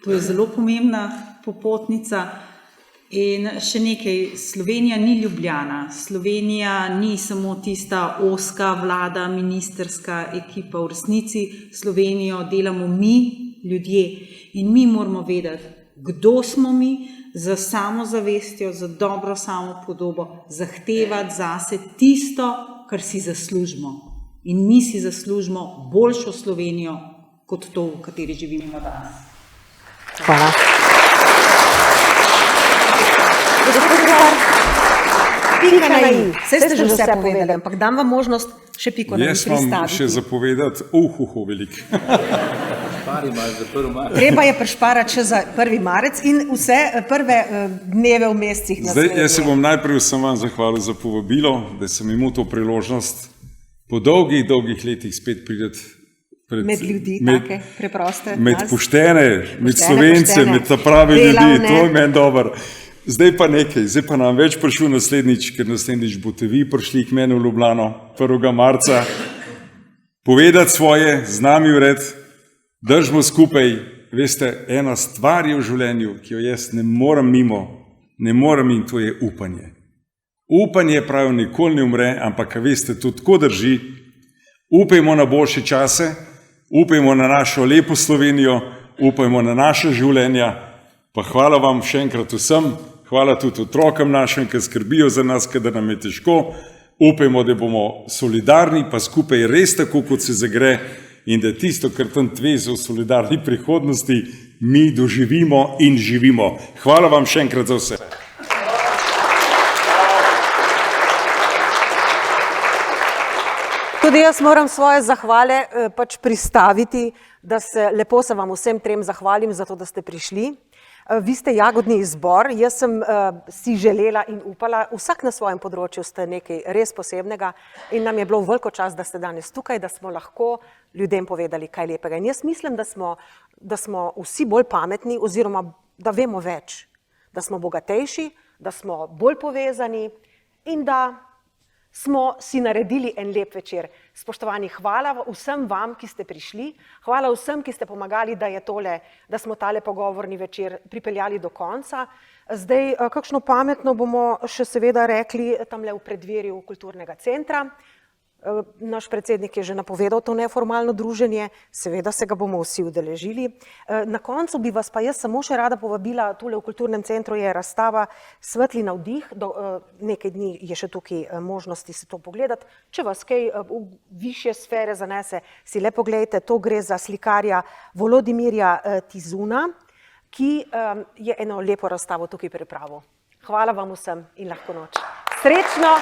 to je zelo pomembna popotnica. In še nekaj, Slovenija ni Ljubljana, Slovenija ni samo tista ozka vlada, ministerska ekipa, v resnici Slovenijo delamo mi, ljudje. In mi moramo vedeti, kdo smo mi, za samozavestjo, za dobro samopodobo, zahtevati zase tisto, kar si zaslužimo. In mi si zaslužimo boljšo Slovenijo, kot to, v kateri živimo danes. Hvala. Pika na i. Vse ste že vse povedali, ampak dam vam možnost še piko na i pristaviti. Jaz vam še zapovedati, velik. Špari imaš za 1. marec. Treba je prešparati še za 1. marec in vse prve dneve v mesecih. Zdaj, jaz se bom najprej vsem vam zahvalil za povabilo, da sem imel to priložnost po dolgih letih spet prideti med ljudi, take preproste. Med poštene, med Slovence, med ta pravi ljudi, to je meni dobro. Zdaj pa nam več prišel naslednjič, ker naslednjič boste vi prišli k meni v Ljubljano 1. marca, povedati svoje, z nami vred, držimo skupaj. Veste, ena stvar je v življenju, ki jo jaz ne morem mimo, in to je upanje. Upanje, pravijo, nikoli ne umre, ampak veste, to tako drži. Upajmo na boljše čase, upajmo na našo lepo Slovenijo, upajmo na naše življenja, pa hvala vam še enkrat vsem. Hvala tudi otrokom našim, ki skrbijo za nas, kadar nam je težko. Upajmo, da bomo solidarni, pa skupaj res tako, kot se zagre, in da tisto, kar tam tveze v solidarni prihodnosti, mi doživimo in živimo. Hvala vam še enkrat za vse. Tudi jaz moram svoje zahvale pač pristaviti, da se lepo se vam vsem trem zahvalim za to, da ste prišli. Vi ste jagodni izbor, jaz sem si želela in upala, vsak na svojem področju ste nekaj res posebnega in nam je bilo veliko čas, da ste danes tukaj, da smo lahko ljudem povedali kaj lepega. In jaz mislim, da smo vsi bolj pametni oziroma da vemo več, da smo bogatejši, da smo bolj povezani in da smo si naredili en lep večer. Spoštovani, hvala vsem vam, ki ste prišli, hvala vsem, ki ste pomagali, da smo tale pogovorni večer pripeljali do konca. Zdaj, kakšno pametno bomo še seveda rekli tamle v predverju kulturnega centra. Naš predsednik je že napovedal to neformalno druženje, seveda se ga bomo vsi udeležili. Na koncu bi vas pa jaz samo še rada povabila, tule v kulturnem centru je razstava Svetli navdih, nekaj dni je še tukaj možnosti se to pogledati. Če vas kaj v višje sfere zanese, si le pogledajte, to gre za slikarja Volodimirja Tizuna, ki je eno lepo razstavo tukaj pripravil. Hvala vam vsem in lahko noč. Srečno!